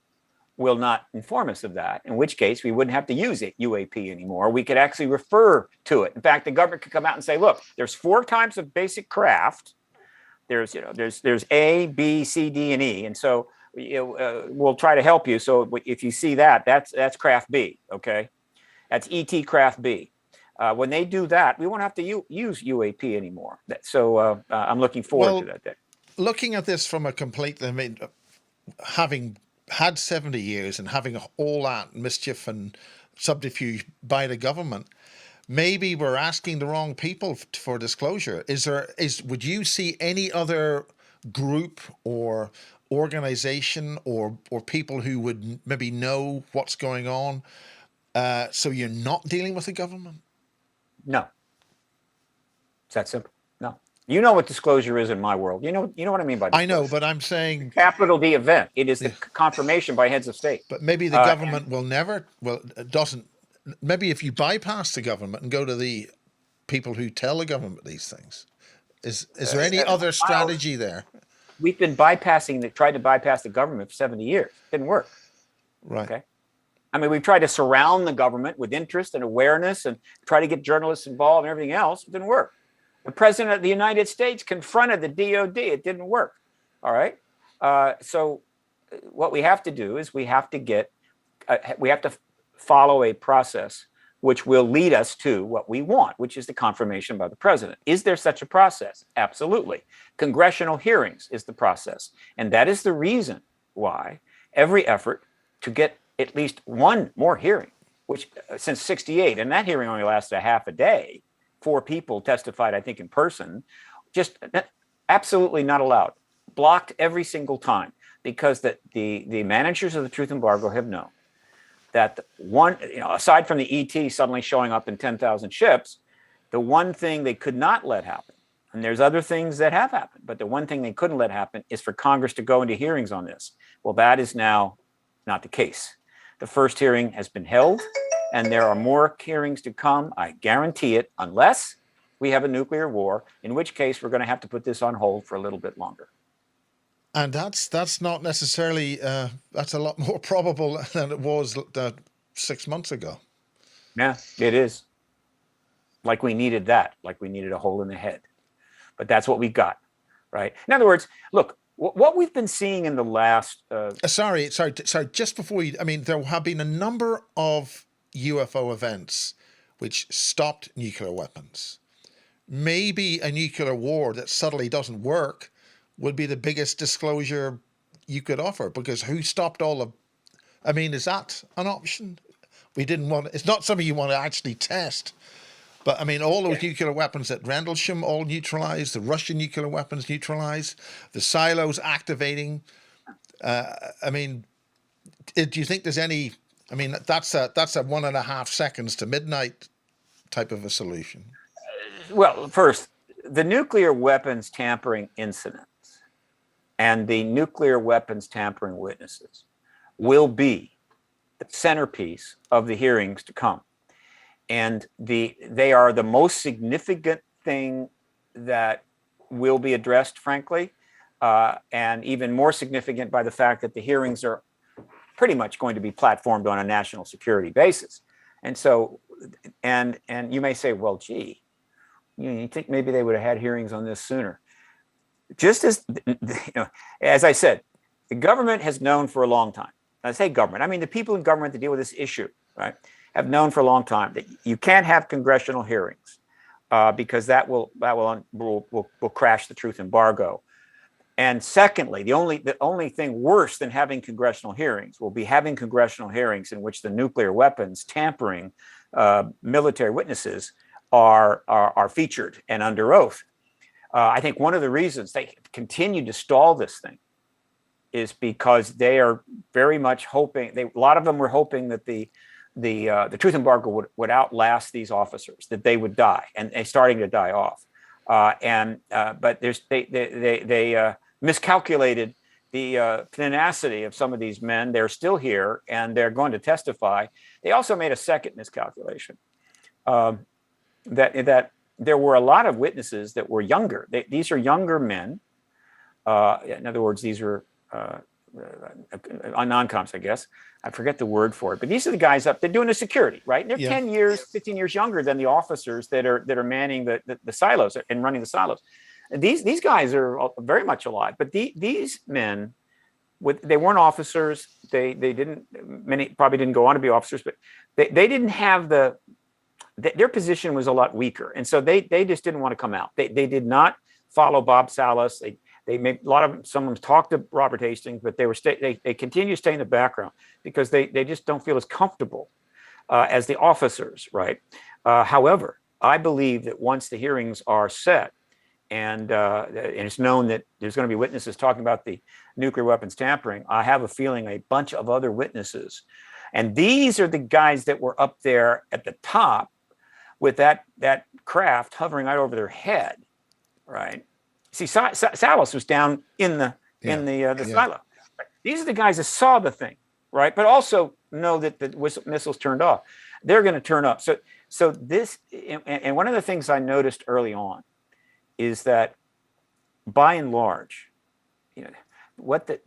will not inform us of that, in which case we wouldn't have to use it UAP anymore. We could actually refer to it. In fact, the government could come out and say, look, there's 4 types of basic craft. There's A, B, C, D, and E. And so we'll try to help you. So if you see that's craft B, okay? That's ET craft B. When they do that, we won't have to use UAP anymore. So I'm looking forward to that day. Looking at this from having had 70 years and having all that mischief and subterfuge by the government, maybe we're asking the wrong people for disclosure. Would you see any other group or organization or people who would maybe know what's going on, so you're not dealing with the government? No. It's that simple. No. You know what disclosure is in my world. You know what I mean by disclosure. I know, but I'm saying capital D event. It is the confirmation by heads of state. But maybe the government doesn't. Maybe if you bypass the government and go to the people who tell the government these things, is there any other strategy there? We've been tried to bypass the government for 70 years. Didn't work. Right. Okay. I mean, we've tried to surround the government with interest and awareness and try to get journalists involved and everything else. It didn't work. The president of the United States confronted the DOD. It didn't work. All right. So what we have to do is we have to follow a process which will lead us to what we want, which is the confirmation by the president. Is there such a process? Absolutely. Congressional hearings is the process. And that is the reason why every effort to get at least one more hearing, which since 68, and that hearing only lasted a half a day, 4 people testified, I think, in person, just absolutely not allowed, blocked every single time, because the managers of the truth embargo have known that aside from the ET suddenly showing up in 10,000 ships, the one thing they could not let happen, and there's other things that have happened, but the one thing they couldn't let happen is for Congress to go into hearings on this. Well, that is now not the case. The first hearing has been held, and there are more hearings to come. I guarantee it, unless we have a nuclear war, in which case we're going to have to put this on hold for a little bit longer. And that's not necessarily, that's a lot more probable than it was 6 months ago. Yeah, it is. Like we needed that, like we needed a hole in the head. But that's what we got, right? In other words, look, what we've been seeing in the last... Sorry, just before there have been a number of UFO events which stopped nuclear weapons. Maybe a nuclear war that subtly doesn't work would be the biggest disclosure you could offer, because who stopped all of, I mean, is that an option? We didn't want, it's not something you want to actually test, but I mean, all those nuclear weapons at Rendlesham all neutralized, the Russian nuclear weapons neutralized, the silos activating. I mean, do you think there's any, I mean, that's a 1.5 seconds to midnight type of a solution. Well, first, the nuclear weapons tampering incidents and the nuclear weapons tampering witnesses will be the centerpiece of the hearings to come. And they are the most significant thing that will be addressed, frankly, and even more significant by the fact that the hearings are pretty much going to be platformed on a national security basis. And so, and you may say, well, gee, you think maybe they would have had hearings on this sooner. Just as, as I said, the government has known for a long time. I say government, I mean the people in government that deal with this issue, right, have known for a long time that you can't have congressional hearings because that will crash the truth embargo. And secondly, the only thing worse than having congressional hearings will be having congressional hearings in which the nuclear weapons tampering military witnesses are featured and under oath. I think one of the reasons they continue to stall this thing is because they are very much hoping. A lot of them were hoping that the truth embargo would outlast these officers, that they would die, and they're starting to die off. But they miscalculated the tenacity of some of these men. They're still here and they're going to testify. They also made a second miscalculation. That there were a lot of witnesses that were younger. These are younger men. In other words, these are non-coms, I guess. I forget the word for it, but these are the guys up. They're doing the security, right? They're 10 years, 15 years younger than the officers that are manning the silos and running the silos. And these guys are very much alive, but these men, they weren't officers. Many probably didn't go on to be officers, but they didn't have their position was a lot weaker, and so they just didn't want to come out. They did not follow Bob Salas. They made some of them talked to Robert Hastings, but they continue to stay in the background because they just don't feel as comfortable as the officers, right? However, I believe that once the hearings are set and it's known that there's going to be witnesses talking about the nuclear weapons tampering, I have a feeling a bunch of other witnesses, and these are the guys that were up there at the top with that craft hovering right over their head, right? See, Salas was down in the silo. These are the guys that saw the thing, right? But also know that the missiles turned off. They're going to turn up. So this, and one of the things I noticed early on is that, by and large, what the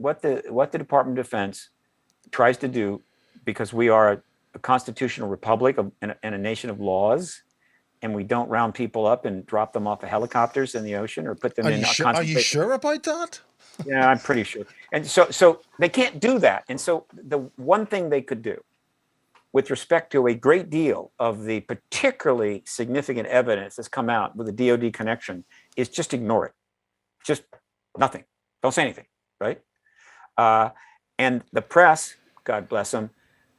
Department of Defense tries to do, because we are a constitutional republic and a nation of laws, and we don't round people up and drop them off of helicopters in the ocean or put them in. Are you sure about that? Yeah, I'm pretty sure. And so they can't do that. And so the one thing they could do, with respect to a great deal of the particularly significant evidence that's come out with the DoD connection, is just ignore it. Just nothing. Don't say anything, right? And the press, God bless them,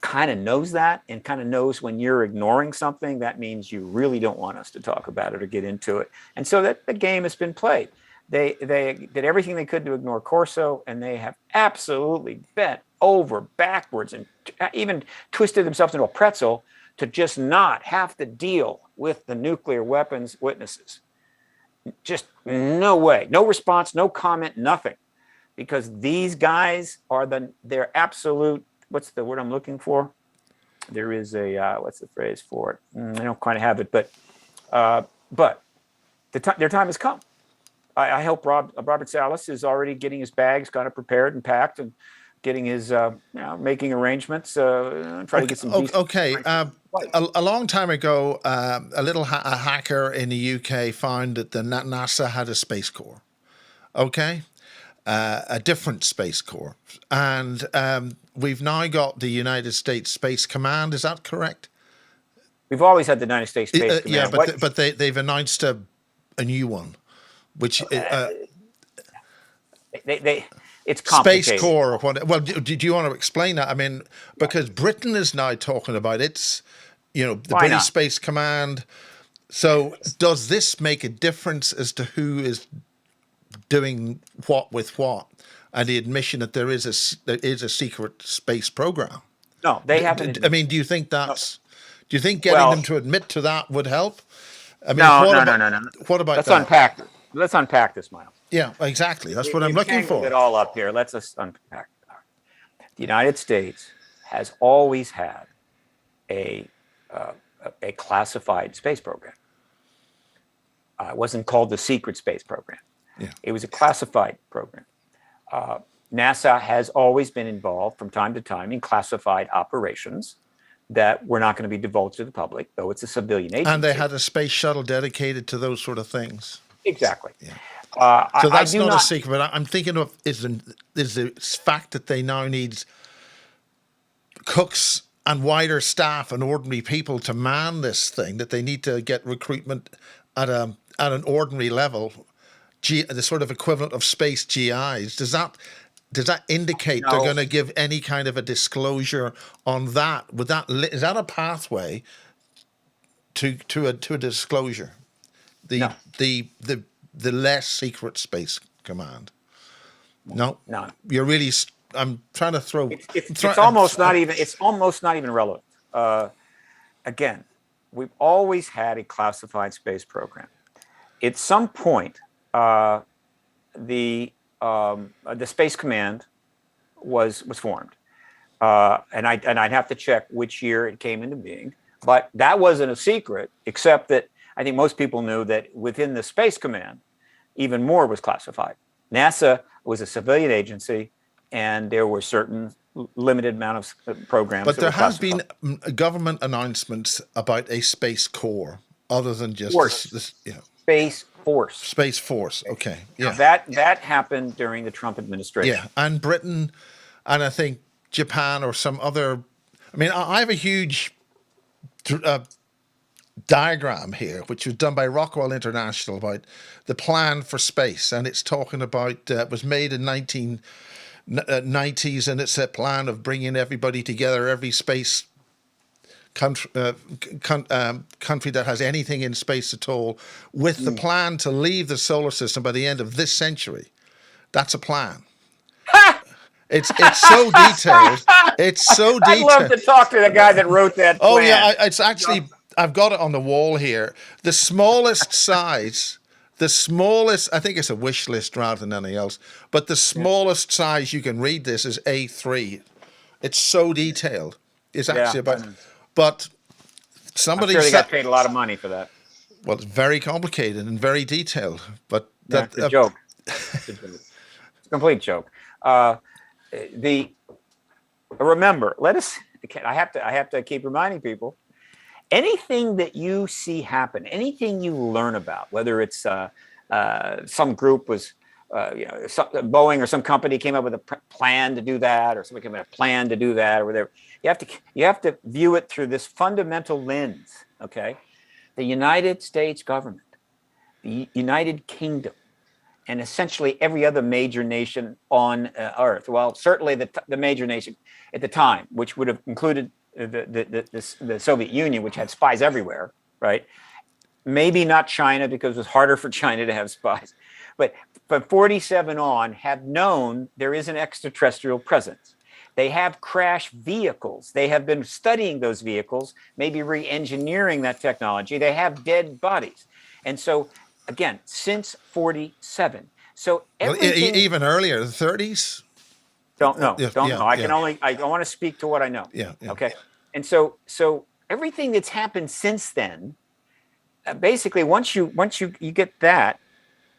kind of knows that, and kind of knows when you're ignoring something, that means you really don't want us to talk about it or get into it. And so that the game has been played. They did everything they could to ignore Corso, and they have absolutely bent over backwards and even twisted themselves into a pretzel to just not have to deal with the nuclear weapons witnesses. Just no way, no response, no comment, nothing, because these guys are they're absolute. What's the word I'm looking for? There is a what's the phrase for it? I don't quite have it, but their time has come. I hope Robert Salas is already getting his bags kind of prepared and packed and getting his making arrangements. Try to get some. Okay. A long time ago, a hacker in the UK found that the NASA had a space corps. Okay. A different space corps, and we've now got the United States Space Command. Is that correct? We've always had the United States Space Yeah, Command. but they've announced a new one, which It's Space complicated. Corps or what? Well, do you want to explain that? I mean, because Britain is now talking about its, the Why British not? Space Command. So does this make a difference as to who is doing what with what, and the admission that there is a secret space program? No, they haven't I admitted. mean, do you think No. getting them Well, to admit to that would help? I mean, no, no, no, no, no. what about Let's that? unpack this. Let's unpack this, Miles. Yeah, exactly. That's what I'm You've looking tangled for. it all up here. Let's just unpack it. The United States has always had a classified space program. It wasn't called the secret space program. Yeah. It was a classified program. NASA has always been involved from time to time in classified operations that were not going to be divulged to the public, though it's a civilian agency. And they had a space shuttle dedicated to those sort of things. Exactly. Yeah. So that's I not a secret. But I'm thinking of is the fact that they now need cooks and wider staff and ordinary people to man this thing, that they need to get recruitment at an ordinary level, the sort of equivalent of space GIs. Does that indicate they're going to give any kind of a disclosure on that? Is that a pathway to a disclosure? No. The less secret space command. No. You're really. I'm trying to throw. It's almost not even. It's almost not even relevant. Again, we've always had a classified space program. At some point, the Space Command was formed, and I'd have to check which year it came into being. But that wasn't a secret, except that I think most people knew that within the Space Command, even more was classified. NASA was a civilian agency, and there were certain limited amount of programs. But there has been government announcements about a Space Corps, other than just this. Space Force. Space Force. Okay. Yeah. Now that happened during the Trump administration. Yeah, and Britain, and I think Japan or some other. I mean, I have a huge diagram here, which was done by Rockwell International, about the plan for space, and it's talking about it was made in 1990s, and it's a plan of bringing everybody together, every space country that has anything in space at all, with the plan to leave the solar system by the end of this century. That's a plan. It's so detailed. It's so detailed. I'd love to talk to the guy that wrote that plan. Oh yeah, it's actually. I've got it on the wall here. The smallest size, I think it's a wish list rather than anything else, but the smallest size you can read this is A3. It's so detailed. It's actually but somebody I'm sure they got paid a lot of money for that. Well, it's very complicated and very detailed, but it's a joke. It's a complete joke. Remember, I have to keep reminding people, anything that you see happen, anything you learn about, whether it's some group was, Boeing or some company came up with a plan to do that, or somebody came up with a plan to do that, or whatever. You have to view it through this fundamental lens. Okay, the United States government, the United Kingdom, and essentially every other major nation on Earth. Well, certainly the major nation at the time, which would have included the Soviet Union, which had spies everywhere, right? Maybe not China, because it was harder for China to have spies. But from 47 on, have known there is an extraterrestrial presence. They have crash vehicles. They have been studying those vehicles, maybe re-engineering that technology. They have dead bodies. And so, again, since 47. So even earlier, the 30s? Don't know. I want to speak to what I know. Yeah. Okay. And so everything that's happened since then, basically, once you get that,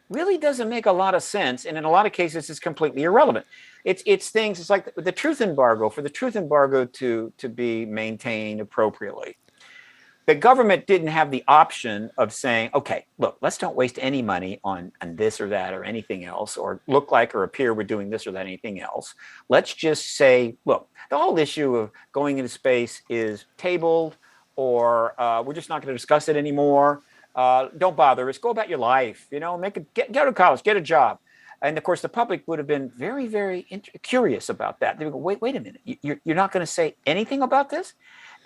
really doesn't make a lot of sense, and in a lot of cases, it's completely irrelevant. It's things. It's like the truth embargo. For the truth embargo to be maintained appropriately, the government didn't have the option of saying, okay, look, let's don't waste any money on this or that or anything else, or look like or appear we're doing this or that, anything else. Let's just say, look, the whole issue of going into space is tabled. or we're just not going to discuss it anymore. Don't bother us. Go about your life. Get to college, get a job. And of course, the public would have been very, very curious about that. They would go, wait a minute. You're not going to say anything about this?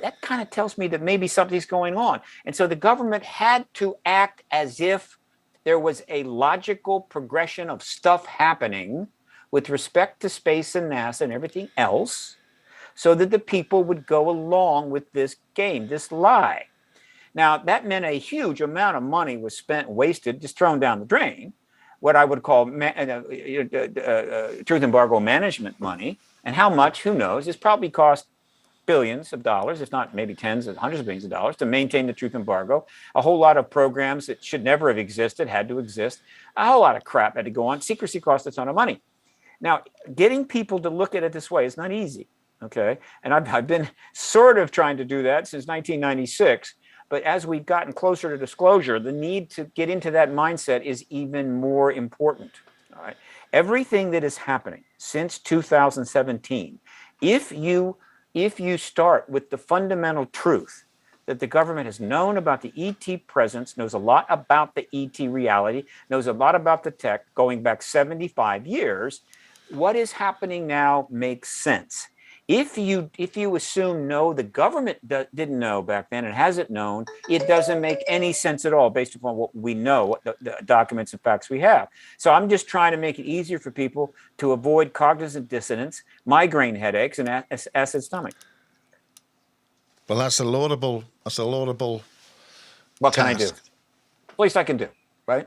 That kind of tells me that maybe something's going on. And so the government had to act as if there was a logical progression of stuff happening with respect to space and NASA and everything else, so that the people would go along with this game, this lie. Now, that meant a huge amount of money was spent, wasted, just thrown down the drain, what I would call truth embargo management money. And how much, who knows? It's probably cost billions of dollars, if not maybe tens and hundreds of billions of dollars, to maintain the truth embargo. A whole lot of programs that should never have existed had to exist. A whole lot of crap had to go on. Secrecy cost a ton of money. Now, getting people to look at it this way is not easy, okay? And I've been sort of trying to do that since 1996. But as we've gotten closer to disclosure, the need to get into that mindset is even more important. All right. Everything that is happening since 2017, if you start with the fundamental truth that the government has known about the ET presence, knows a lot about the ET reality, knows a lot about the tech going back 75 years, what is happening now makes sense. If you assume no, the government didn't know back then and hasn't known, it doesn't make any sense at all based upon what we know, what the documents and facts we have. So I'm just trying to make it easier for people to avoid cognitive dissonance, migraine headaches, and acid stomach. Well, that's a laudable What can I do? Least I can do, right?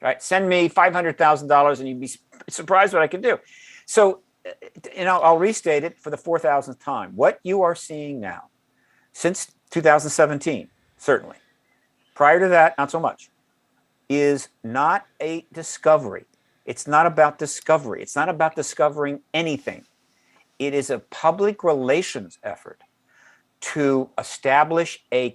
Right. Send me $500,000 and you'd be surprised what I can do. So, I'll restate it for the 4,000th time. What you are seeing now, since 2017, certainly, prior to that, not so much, is not a discovery. It's not about discovery. It's not about discovering anything. It is a public relations effort to establish a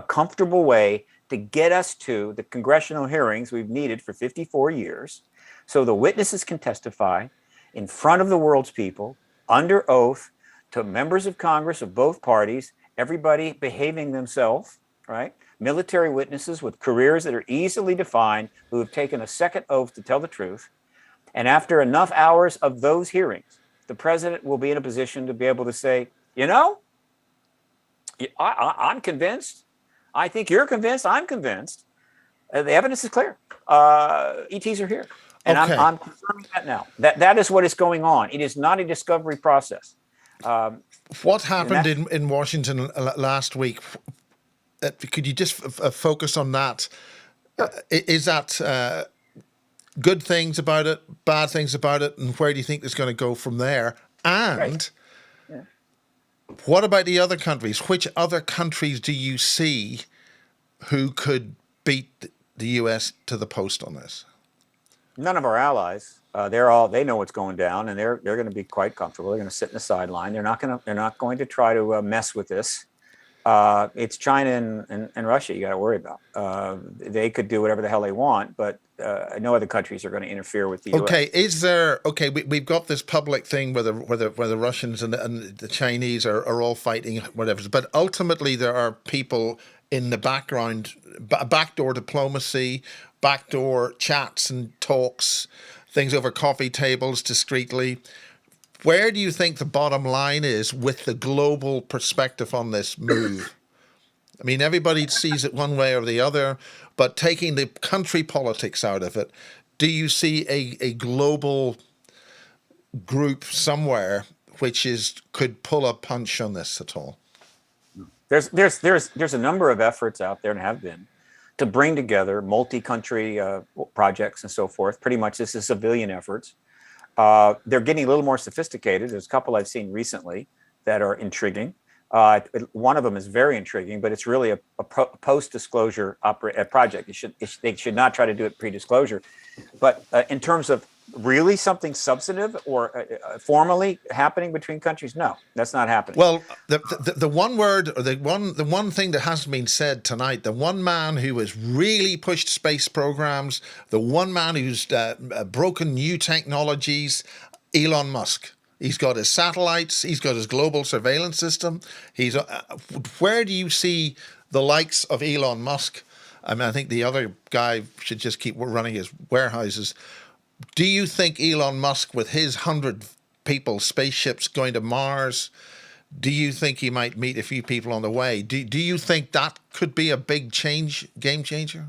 comfortable way to get us to the congressional hearings we've needed for 54 years, so the witnesses can testify in front of the world's people, under oath, to members of Congress of both parties, everybody behaving themselves, right? Military witnesses with careers that are easily defined, who have taken a second oath to tell the truth. And after enough hours of those hearings, the president will be in a position to be able to say, I'm convinced. I think you're convinced. I'm convinced. The evidence is clear. ETs are here. And okay. I'm confirming that now. That is what is going on. It is not a discovery process. What happened in Washington last week? Could you just focus on that? Sure. Is that good things about it, bad things about it, and where do you think it's going to go from there? And right. What about the other countries? Which other countries do you see who could beat the U.S. to the post on this? None of our allies. They know what's going down, and they're going to be quite comfortable. They're going to sit in the sideline. They're not going to try to mess with this. It's China and Russia you got to worry about. They could do whatever the hell they want, but no other countries are going to interfere with the U.S. We've got this public thing where the Russians and the Chinese are all fighting whatever, but ultimately there are people in the background, backdoor diplomacy, backdoor chats and talks, things over coffee tables discreetly. Where do you think the bottom line is with the global perspective on this move? I mean, everybody sees it one way or the other, but taking the country politics out of it, do you see a global group somewhere which could pull a punch on this at all? There's a number of efforts out there and have been to bring together multi-country projects and so forth. Pretty much this is civilian efforts. They're getting a little more sophisticated. There's a couple I've seen recently that are intriguing. One of them is very intriguing, but it's really a post-disclosure project. They should not try to do it pre-disclosure. But in terms of really something substantive or formally happening between countries, no, that's not happening. Well, the one word, or the one thing that hasn't been said tonight, the one man who has really pushed space programs, the one man who's broken new technologies, Elon Musk. He's got his satellites. He's got his global surveillance system. He's where do you see the likes of Elon Musk? I mean, I think the other guy should just keep running his warehouses. Do you think Elon Musk, with his 100 people, spaceships going to Mars, do you think he might meet a few people on the way? Do you think that could be a big game changer?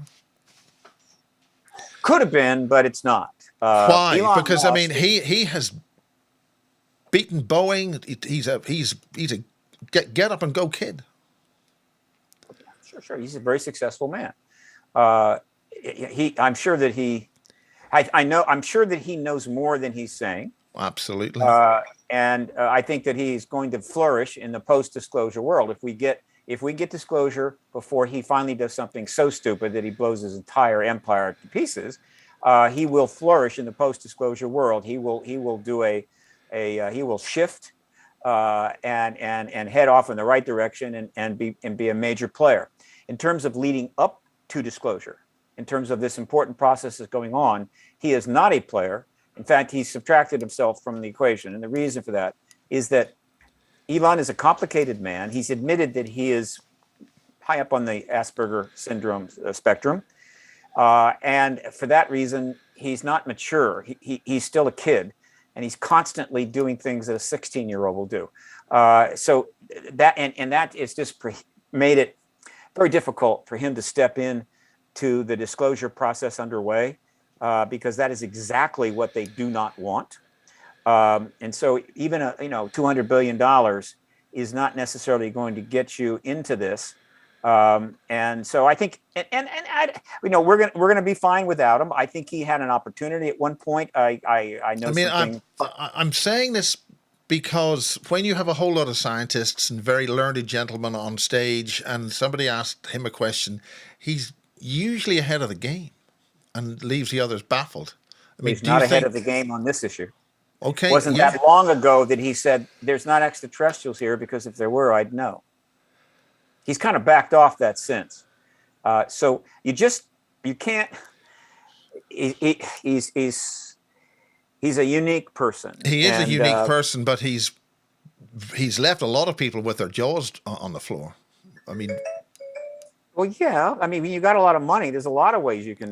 Could have been, but it's not. Why? Elon Because Musk, I mean, he has beaten Boeing. He's a get up and go kid. Sure. He's a very successful man. I'm sure that I'm sure that he knows more than he's saying. Absolutely. And I think that he's going to flourish in the post-disclosure world. If we get disclosure before he finally does something so stupid that he blows his entire empire to pieces, he will flourish in the post-disclosure world. He will do he will shift and head off in the right direction and be a major player. In terms of leading up to disclosure, in terms of this important process that's going on, he is not a player. In fact, he's subtracted himself from the equation. And the reason for that is that Elon is a complicated man. He's admitted that he is high up on the Asperger syndrome spectrum. And for that reason, he's not mature. He's still a kid, and he's constantly doing things that a 16-year-old will do. So that and that is just made it very difficult for him to step in to the disclosure process underway, because that is exactly what they do not want. And so even $200 billion is not necessarily going to get you into this. And so I think, we're going to be fine without him. I think he had an opportunity at one point. I know. I mean, I'm saying this because when you have a whole lot of scientists and very learned gentlemen on stage, and somebody asked him a question, he's usually ahead of the game and leaves the others baffled. I mean, he's not ahead of the game on this issue. Okay. It wasn't that long ago that he said there's not extraterrestrials here, because if there were, I'd know. He's kind of backed off that since. So you can't. He's a unique person. He is a unique person, but he's left a lot of people with their jaws on the floor. I mean. Well, yeah. I mean, when you got a lot of money, there's a lot of ways you can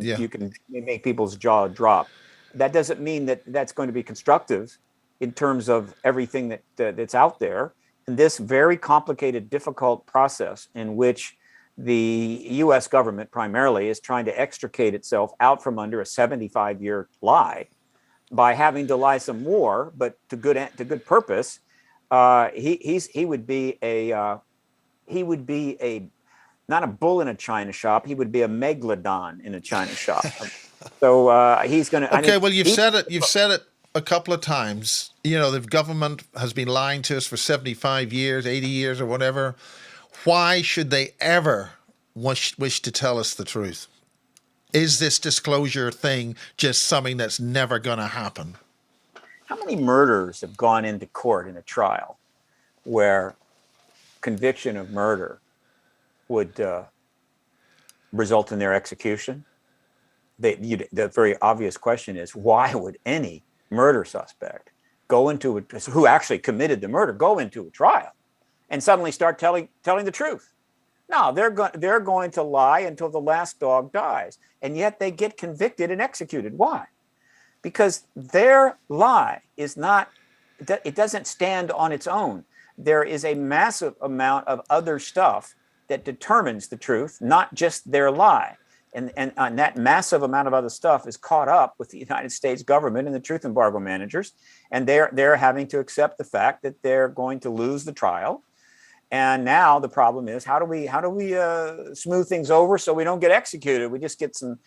make people's jaw drop. That doesn't mean that that's going to be constructive in terms of everything that's out there. And this very complicated, difficult process in which the U.S. government primarily is trying to extricate itself out from under a 75-year lie by having to lie some more, but to good purpose. He would be a not a bull in a china shop. He would be a megalodon in a china shop. So he's going to. Okay, well, you've said it a couple of times. The government has been lying to us for 75 years, 80 years, or whatever. Why should they ever wish to tell us the truth? Is this disclosure thing just something that's never going to happen? How many murders have gone into court in a trial where conviction of murder would result in their execution? The very obvious question is, why would any murder suspect who actually committed the murder go into a trial and suddenly start telling the truth? No, they're going to lie until the last dog dies, and yet they get convicted and executed. Why? Because their lie it doesn't stand on its own. There is a massive amount of other stuff that determines the truth, not just their lie. And that massive amount of other stuff is caught up with the United States government and the truth embargo managers, and they're having to accept the fact that they're going to lose the trial. And now the problem is, how do we smooth things over so we don't get executed? We just get some,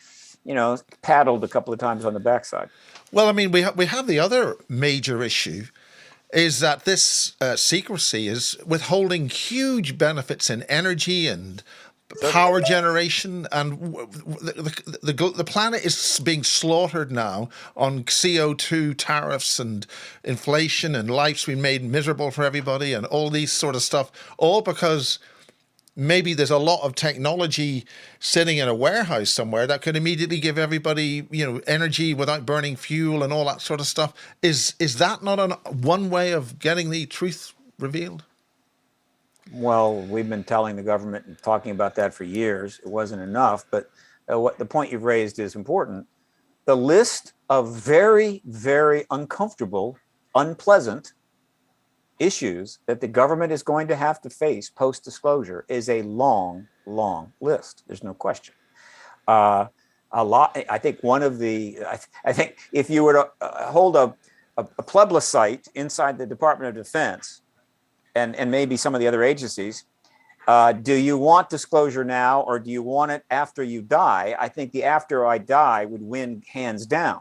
paddled a couple of times on the backside. Well, I mean, we have the other major issue is that this secrecy is withholding huge benefits in energy and power generation, and the planet is being slaughtered now on CO2 tariffs and inflation, and life's been made miserable for everybody and all these sort of stuff, all because maybe there's a lot of technology sitting in a warehouse somewhere that could immediately give everybody, energy without burning fuel and all that sort of stuff. Is that not one way of getting the truth revealed? Well, we've been telling the government and talking about that for years. It wasn't enough, but what the point you've raised is important. The list of very, very uncomfortable, unpleasant issues that the government is going to have to face post-disclosure is a long, long list. There's no question. A lot. I think one of the. I think if you were to hold a plebiscite inside the Department of Defense, and maybe some of the other agencies, do you want disclosure now or do you want it after you die? I think the after I die would win hands down.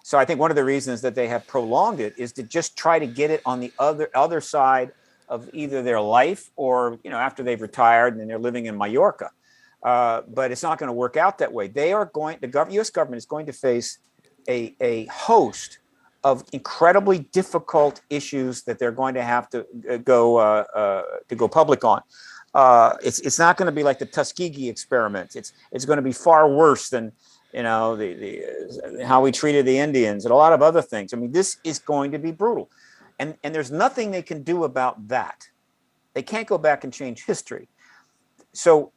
So I think one of the reasons that they have prolonged it is to just try to get it on the other side of either their life or, after they've retired and they're living in Mallorca. But it's not going to work out that way. The U.S. government is going to face a host of incredibly difficult issues that they're going to have to go public on. It's not going to be like the Tuskegee experiment. It's going to be far worse than how we treated the Indians and a lot of other things. I mean, this is going to be brutal, and there's nothing they can do about that. They can't go back and change history. So,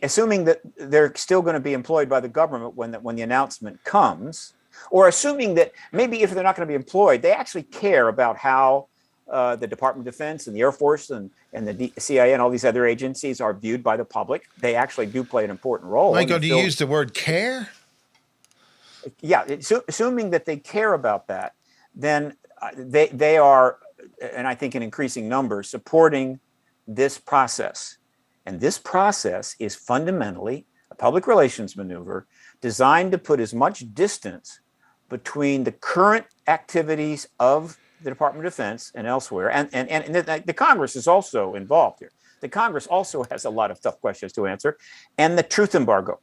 assuming that they're still going to be employed by the government when the announcement comes, or assuming that maybe if they're not going to be employed, they actually care about how the Department of Defense and the Air Force and the CIA and all these other agencies are viewed by the public. They actually do play an important role. Michael, do you use the word care? Yeah, assuming that they care about that, then they are, and I think in increasing numbers, supporting this process. And this process is fundamentally a public relations maneuver designed to put as much distance between the current activities of the Department of Defense and elsewhere, and the Congress is also involved here. The Congress also has a lot of tough questions to answer, and the truth embargo.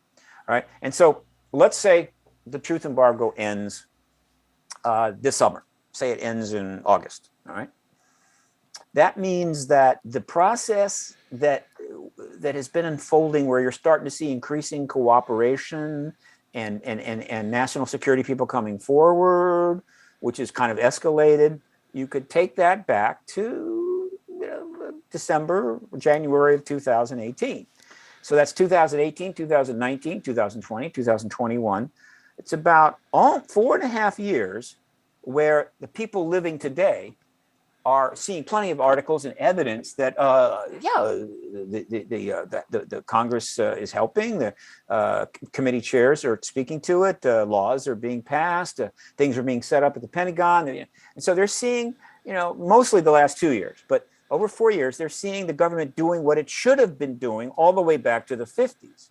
All right, and so let's say the truth embargo ends this summer. Say it ends in August. All right, that means that the process that has been unfolding, where you're starting to see increasing cooperation and national security people coming forward, which is kind of escalated, you could take that back to December, January of 2018. So that's 2018, 2019, 2020, 2021. It's about 4.5 years where the people living today are seeing plenty of articles and evidence that, the Congress is helping. The committee chairs are speaking to it. Laws are being passed. Things are being set up at the Pentagon. And so they're seeing, mostly the last 2 years, but over 4 years, they're seeing the government doing what it should have been doing all the way back to the 50s.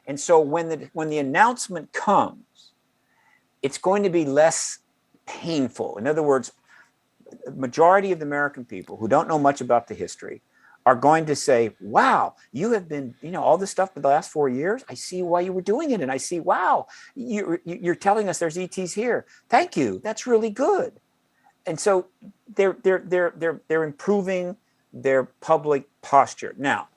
And so when the announcement comes, it's going to be less painful. In other words, the majority of the American people who don't know much about the history are going to say, wow, you have been, all this stuff for the last 4 years. I see why you were doing it. And I see, wow, you're telling us there's ETs here. Thank you. That's really good. And so they're improving their public posture. Now,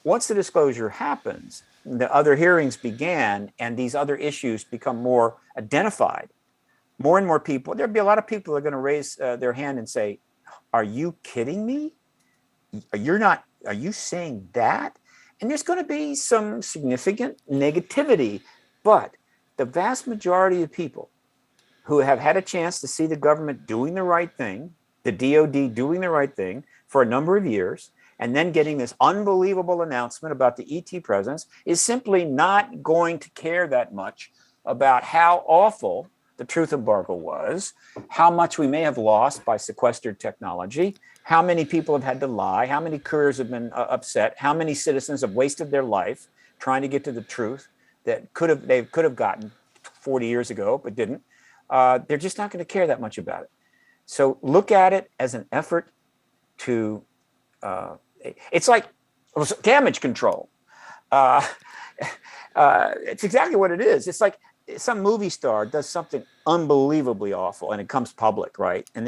once the disclosure happens, the other hearings began, and these other issues become more identified. More and more people, there'll be a lot of people that are going to raise their hand and say, are you kidding me? Are you saying that? And there's going to be some significant negativity, but the vast majority of people who have had a chance to see the government doing the right thing, the DOD doing the right thing for a number of years, and then getting this unbelievable announcement about the ET presence, is simply not going to care that much about how awful the truth embargo was, how much we may have lost by sequestered technology, how many people have had to lie, how many careers have been upset, how many citizens have wasted their life trying to get to the truth that they could have gotten 40 years ago but didn't. They're just not going to care that much about it. So look at it as an effort to, it's like damage control. It's exactly what it is. It's like some movie star does something unbelievably awful and it comes public, right? And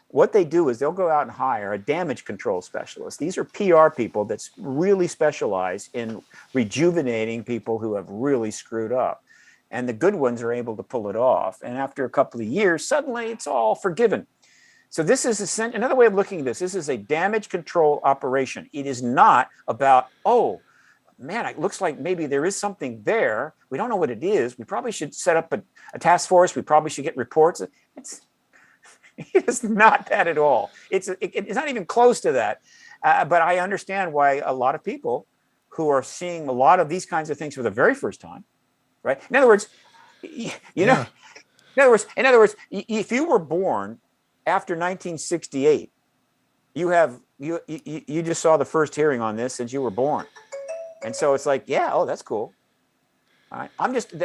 what they do is they'll go out and hire a damage control specialist. These are PR people that's really specialized in rejuvenating people who have really screwed up. And the good ones are able to pull it off. And after a couple of years, suddenly it's all forgiven. So this is another way of looking at this. This is a damage control operation. It is not about, oh, man, it looks like maybe there is something there. We don't know what it is. We probably should set up a task force. We probably should get reports. It is not that at all. It's not even close to that. But I understand why a lot of people who are seeing a lot of these kinds of things for the very first time, right? In other words, in other words, if you were born after 1968, you just saw the first hearing on this since you were born. And so it's like, yeah, oh, that's cool. All right.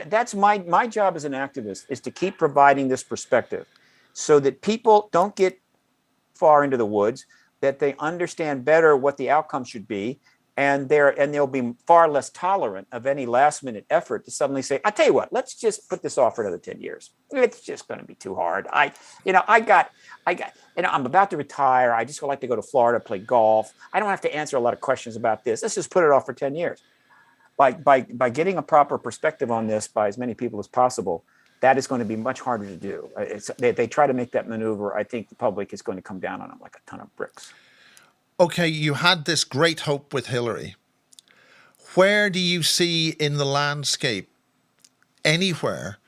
That's my job as an activist, is to keep providing this perspective so that people don't get far into the woods, that they understand better what the outcome should be. And they'll be far less tolerant of any last minute effort to suddenly say, I tell you what, let's just put this off for another 10 years. It's just going to be too hard. I'm about to retire. I just would like to go to Florida, play golf. I don't have to answer a lot of questions about this. Let's just put it off for 10 years. By getting a proper perspective on this by as many people as possible, that is going to be much harder to do. They try to make that maneuver. I think the public is going to come down on them like a ton of bricks. Okay, you had this great hope with Hillary. Where do you see in the landscape anywhere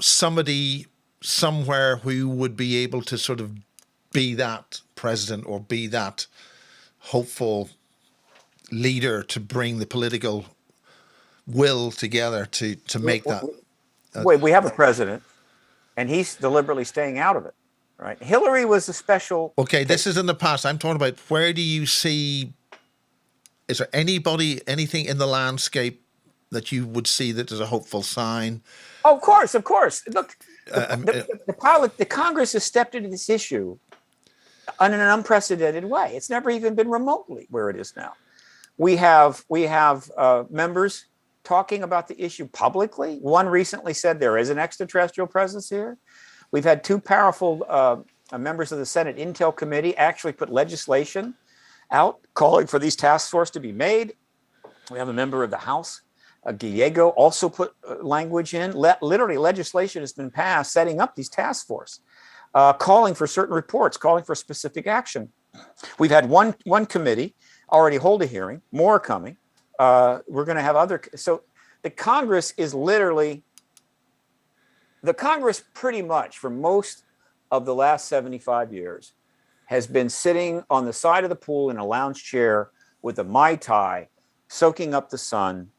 somebody somewhere who would be able to sort of be that president or be that hopeful leader to bring the political will together to make that? Wait, we have a president, and he's deliberately staying out of it. Right. Hillary was a special. Okay, this is in the past. I'm talking about, where do you see, is there anything in the landscape that you would see that is a hopeful sign? Oh, of course. Look, the Congress has stepped into this issue in an unprecedented way. It's never even been remotely where it is now. We have members talking about the issue publicly. One recently said there is an extraterrestrial presence here. We've had two powerful members of the Senate Intel Committee actually put legislation out calling for these task forces to be made. We have a member of the House, Gallego, also put language in. Literally, legislation has been passed setting up these task forces, calling for certain reports, calling for specific action. We've had one committee already hold a hearing, more coming. We're going to have other. So the Congress is literally. The Congress pretty much for most of the last 75 years has been sitting on the side of the pool in a lounge chair with a Mai Tai, soaking up the sun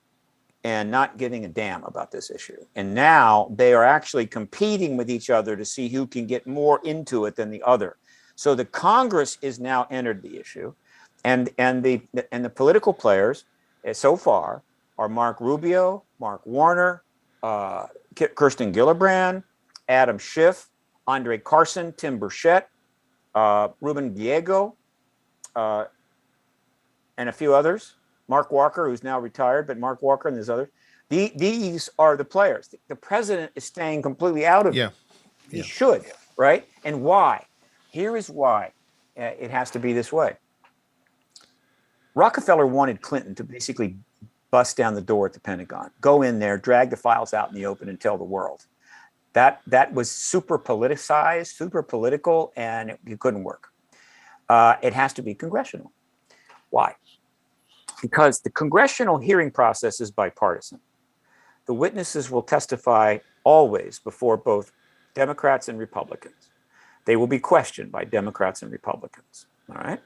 and not giving a damn about this issue. And now they are actually competing with each other to see who can get more into it than the other. So the Congress is now entered the issue, and the political players so far are Mark Rubio, Mark Warner, Kirsten Gillibrand, Adam Schiff, Andre Carson, Tim Burchett, Ruben Gallego, and a few others. Mark Walker, who's now retired, but Mark Walker and there's others. These are the players. The president is staying completely out of it. He should, right? And why? Here is why it has to be this way. Rockefeller wanted Clinton to basically bust down the door at the Pentagon, go in there, drag the files out in the open and tell the world. That was super politicized, super political, and it couldn't work. It has to be congressional. Why? Because the congressional hearing process is bipartisan. The witnesses will testify always before both Democrats and Republicans. They will be questioned by Democrats and Republicans. All right.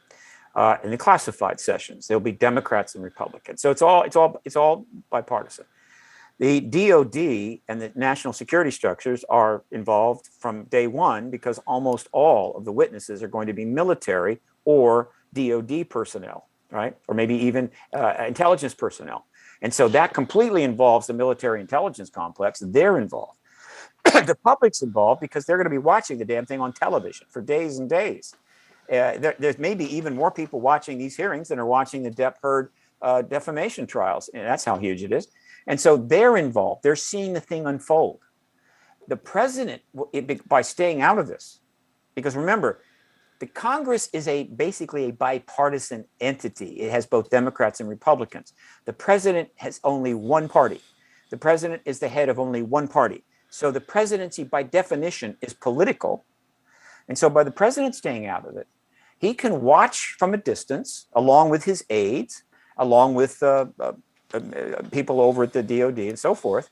In the classified sessions, there'll be Democrats and Republicans. So it's all bipartisan. The DOD and the national security structures are involved from day one because almost all of the witnesses are going to be military or DOD personnel, right? Or maybe even intelligence personnel. And so that completely involves the military intelligence complex. They're involved. The public's involved because they're going to be watching the damn thing on television for days and days. There's maybe even more people watching these hearings than are watching the Depp Heard defamation trials. And that's how huge it is. And so they're involved. They're seeing the thing unfold. The president, by staying out of this, because remember, the Congress is basically a bipartisan entity. It has both Democrats and Republicans. The president has only one party. The president is the head of only one party. So the presidency, by definition, is political. And so by the president staying out of it, he can watch from a distance, along with his aides, along with people over at the DOD and so forth,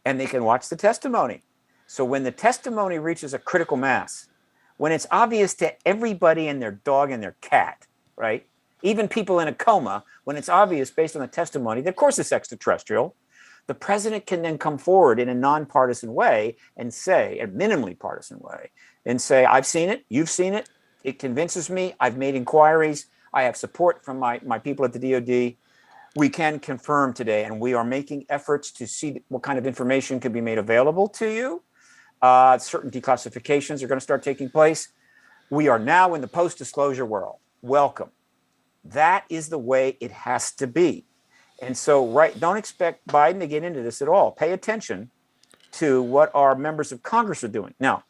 and they can watch the testimony. So when the testimony reaches a critical mass, when it's obvious to everybody and their dog and their cat, right? Even people in a coma, when it's obvious based on the testimony that, of course, it's extraterrestrial, the president can then come forward in a nonpartisan way and say, a minimally partisan way, and say, I've seen it, you've seen it, it convinces me, I've made inquiries, I have support from my people at the DOD. We can confirm today, and we are making efforts to see what kind of information can be made available to you. Certain declassifications are going to start taking place. We are now in the post-disclosure world. Welcome. That is the way it has to be. And so, don't expect Biden to get into this at all. Pay attention to what our members of Congress are doing. Now,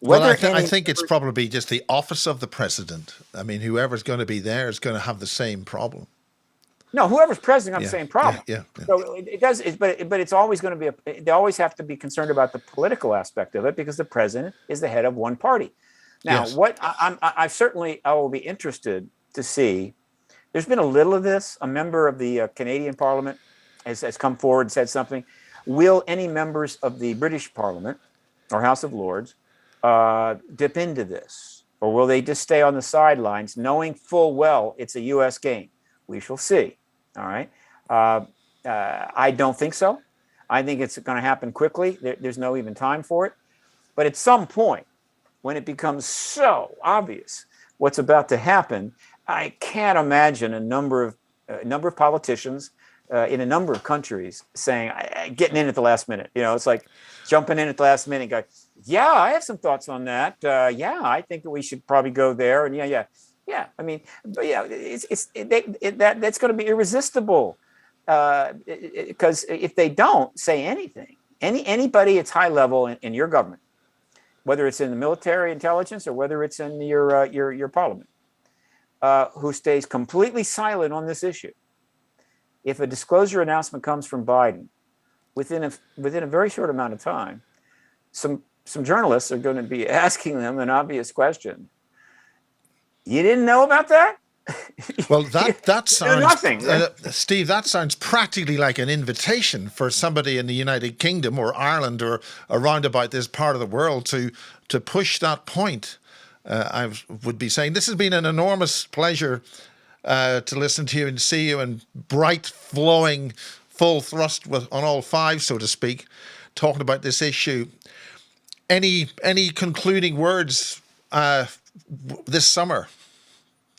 I think it's probably just the office of the president. I mean, whoever's going to be there is going to have the same problem. No, whoever's president has the same problem. Yeah. So it does, but it's always going to be, they always have to be concerned about the political aspect of it because the president is the head of one party. Now, what I will be interested to see, there's been a little of this. A member of the Canadian Parliament has come forward and said something. Will any members of the British Parliament or House of Lords dip into this? Or will they just stay on the sidelines knowing full well it's a U.S. game? We shall see. All right. I don't think so. I think it's going to happen quickly. There's no even time for it. But at some point, when it becomes so obvious what's about to happen, I can't imagine a number of politicians in a number of countries saying, getting in at the last minute. You know, it's like jumping in at the last minute and go, yeah, I have some thoughts on that. Yeah, I think that we should probably go there. And yeah. I mean, but yeah, that's going to be irresistible because if they don't say anything, anybody at high level in your government, whether it's in the military intelligence or whether it's in your parliament, who stays completely silent on this issue, if a disclosure announcement comes from Biden within a very short amount of time, some journalists are going to be asking them an obvious question. You didn't know about that? Well, that sounds nothing. Steve, that sounds practically like an invitation for somebody in the United Kingdom or Ireland or around about this part of the world to push that point. I would be saying this has been an enormous pleasure to listen to you and see you in bright, flowing, full thrust on all five, so to speak, talking about this issue. Any concluding words this summer,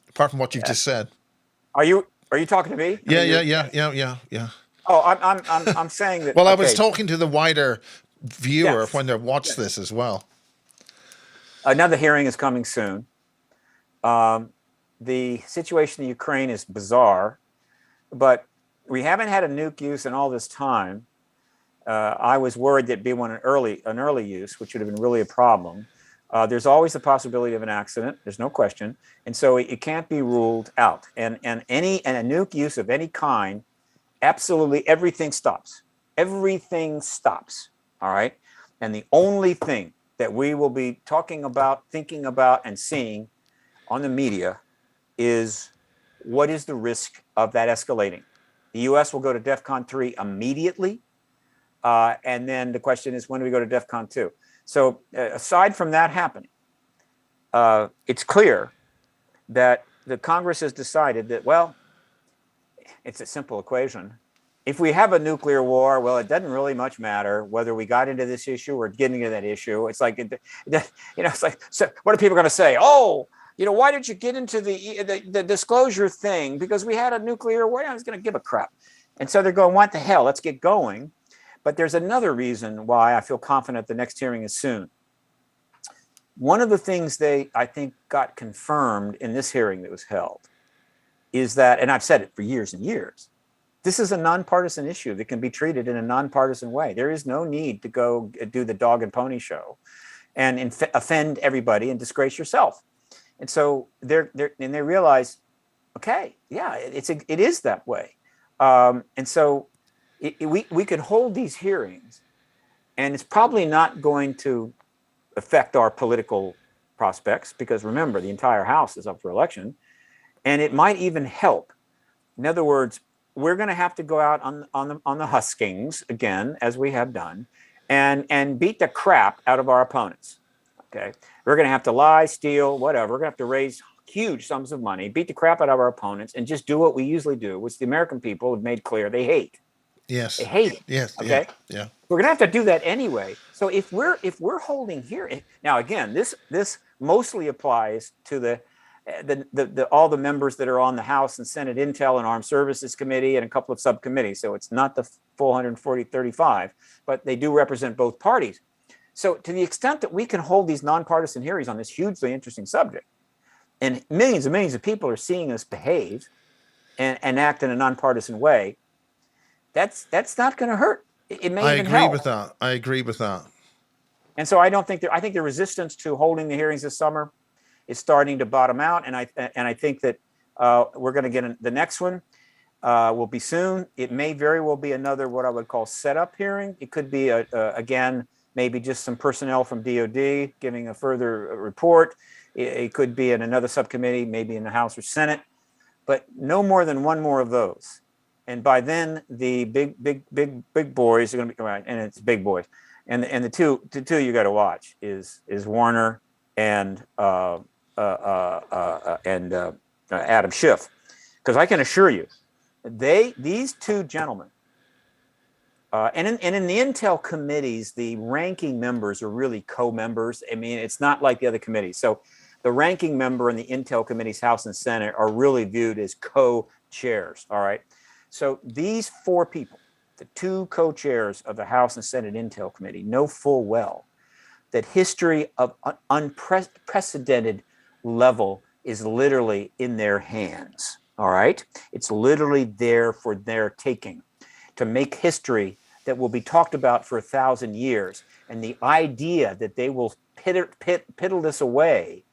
apart from what you've just said? Are you talking to me? Yeah. Oh, I'm saying that. Well, okay. I was talking to the wider viewer when they watch this as well. Another hearing is coming soon. The situation in Ukraine is bizarre, but we haven't had a nuke use in all this time. I was worried there'd be an early use, which would have been really a problem. There's always the possibility of an accident. There's no question. And so it can't be ruled out. And a nuke use of any kind, absolutely everything stops. Everything stops. All right. And the only thing that we will be talking about, thinking about, and seeing on the media is what is the risk of that escalating. The U.S. will go to DEFCON 3 immediately. And then the question is, when do we go to DEFCON 2? So aside from that happening, it's clear that the Congress has decided that, well, it's a simple equation. If we have a nuclear war, well, it doesn't really much matter whether we got into this issue or getting into that issue. It's like, it's like, so what are people going to say? Oh, why did you get into the disclosure thing? Because we had a nuclear war. I was going to give a crap. And so they're going, what the hell? Let's get going. But there's another reason why I feel confident the next hearing is soon. One of the things I think, got confirmed in this hearing that was held is that, and I've said it for years and years, This is a nonpartisan issue that can be treated in a nonpartisan way. There is no need to go do the dog and pony show and offend everybody and disgrace yourself. And so they realize, okay, yeah, it is that way. And so we could hold these hearings, and it's probably not going to affect our political prospects, because remember, the entire House is up for election, and it might even help. In other words, we're going to have to go out on the huskings again, as we have done, and beat the crap out of our opponents. Okay, we're going to have to lie, steal, whatever. We're going to have to raise huge sums of money, beat the crap out of our opponents, and just do what we usually do, which the American people have made clear they hate. Yes. They hate it. Yes. Okay. Yeah. We're going to have to do that anyway. So if we're holding here now, again, this mostly applies to the all the members that are on the House and Senate Intel and Armed Services Committee and a couple of subcommittees. So it's not the full 135, but they do represent both parties. So to the extent that we can hold these nonpartisan hearings on this hugely interesting subject, and millions of people are seeing us behave and act in a nonpartisan way, that's not going to hurt. It may even help. I agree with that. And so I think the resistance to holding the hearings this summer is starting to bottom out, and I think that we're going to get the next one will be soon. It may very well be another what I would call setup hearing. It could be again maybe just some personnel from DOD giving a further report. It could be in another subcommittee, maybe in the House or Senate, but no more than one more of those. And by then, the big boys are going to be right, and it's big boys. And the two you got to watch is Warner and Adam Schiff, because I can assure you, these two gentlemen, and in the Intel committees, the ranking members are really co-members. I mean, it's not like the other committees. So the ranking member in the Intel committees, House and Senate, are really viewed as co-chairs. All right. So these four people, the two co-chairs of the House and Senate Intel Committee, know full well that history of unprecedented level is literally in their hands. All right. It's literally there for their taking to make history that will be talked about for 1,000 years. And the idea that they will piddle this away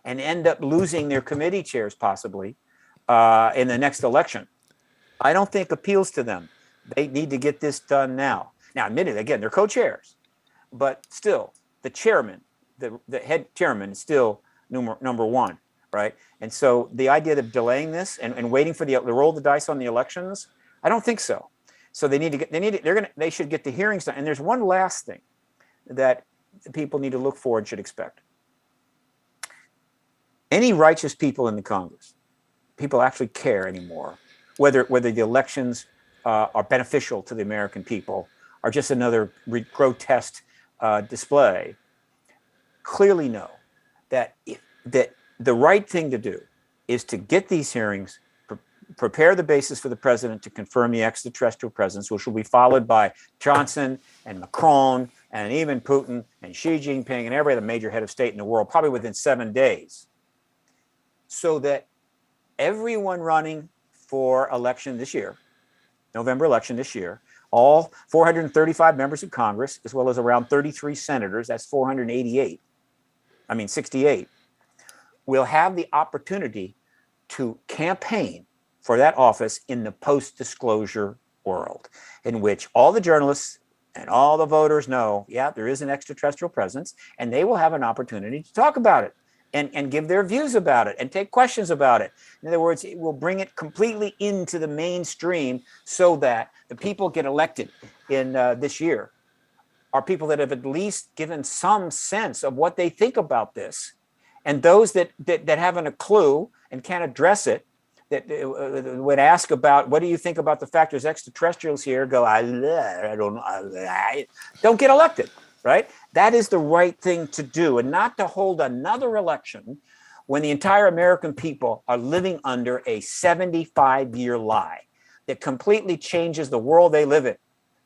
and end up losing their committee chairs possibly in the next election, I don't think appeals to them. They need to get this done now. Now, admittedly, again, they're co-chairs, but still, the chairman, the head chairman, is still number one, right? And so the idea of delaying this and waiting for to roll the dice on the elections, I don't think so. So they should get the hearings done. And there's one last thing that people need to look for and should expect. Any righteous people in the Congress, people actually care anymore, whether the elections are beneficial to the American people or just another grotesque display, clearly know that the right thing to do is to get these hearings, prepare the basis for the president to confirm the extraterrestrial presence, which will be followed by Johnson and Macron and even Putin and Xi Jinping and every other major head of state in the world, probably within 7 days, so that everyone running for election this year, November election this year, all 435 members of Congress, as well as around 33 senators, that's 68, will have the opportunity to campaign for that office in the post-disclosure world, in which all the journalists and all the voters know, yeah, there is an extraterrestrial presence, and they will have an opportunity to talk about it and give their views about it and take questions about it. In other words, it will bring it completely into the mainstream so that the people get elected in this year are people that have at least given some sense of what they think about this. And those that haven't a clue and can't address it, that would ask about, what do you think about the fact there's extraterrestrials here? Go, I don't know. Don't get elected, right? That is the right thing to do, and not to hold another election when the entire American people are living under a 75-year lie that completely changes the world they live in,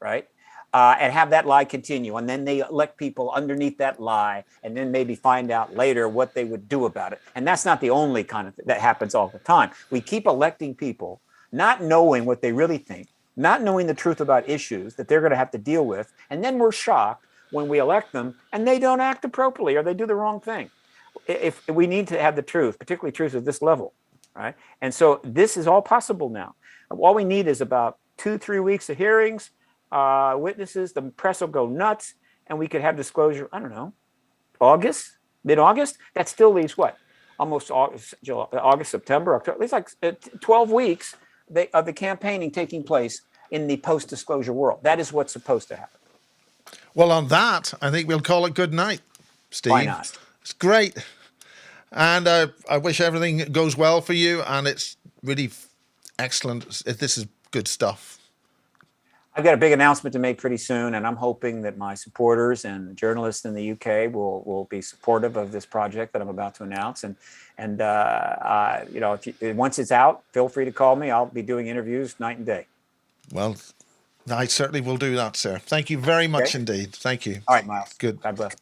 right? And have that lie continue. And then they elect people underneath that lie and then maybe find out later what they would do about it. And that's not the only kind of thing that happens all the time. We keep electing people not knowing what they really think not knowing the truth about issues that they're going to have to deal with. And then we're shocked when we elect them and they don't act appropriately or they do the wrong thing. If we need to have the truth, particularly truth at this level, right? And so this is all possible now. All we need is about 2-3 weeks of hearings, witnesses, the press will go nuts, and we could have disclosure, I don't know, mid-August. That still leaves what? Almost August, September, October. It's like 12 weeks of the campaigning taking place in the post-disclosure world. That is what's supposed to happen. Well, on that, I think we'll call it good night, Steve. Why not? It's great. And I wish everything goes well for you. And it's really excellent. This is good stuff. I've got a big announcement to make pretty soon, and I'm hoping that my supporters and journalists in the UK will be supportive of this project that I'm about to announce. And you know, once it's out, feel free to call me. I'll be doing interviews night and day. Well, I certainly will do that, sir. Thank you very much indeed. Thank you. All right, Miles. Good. God bless.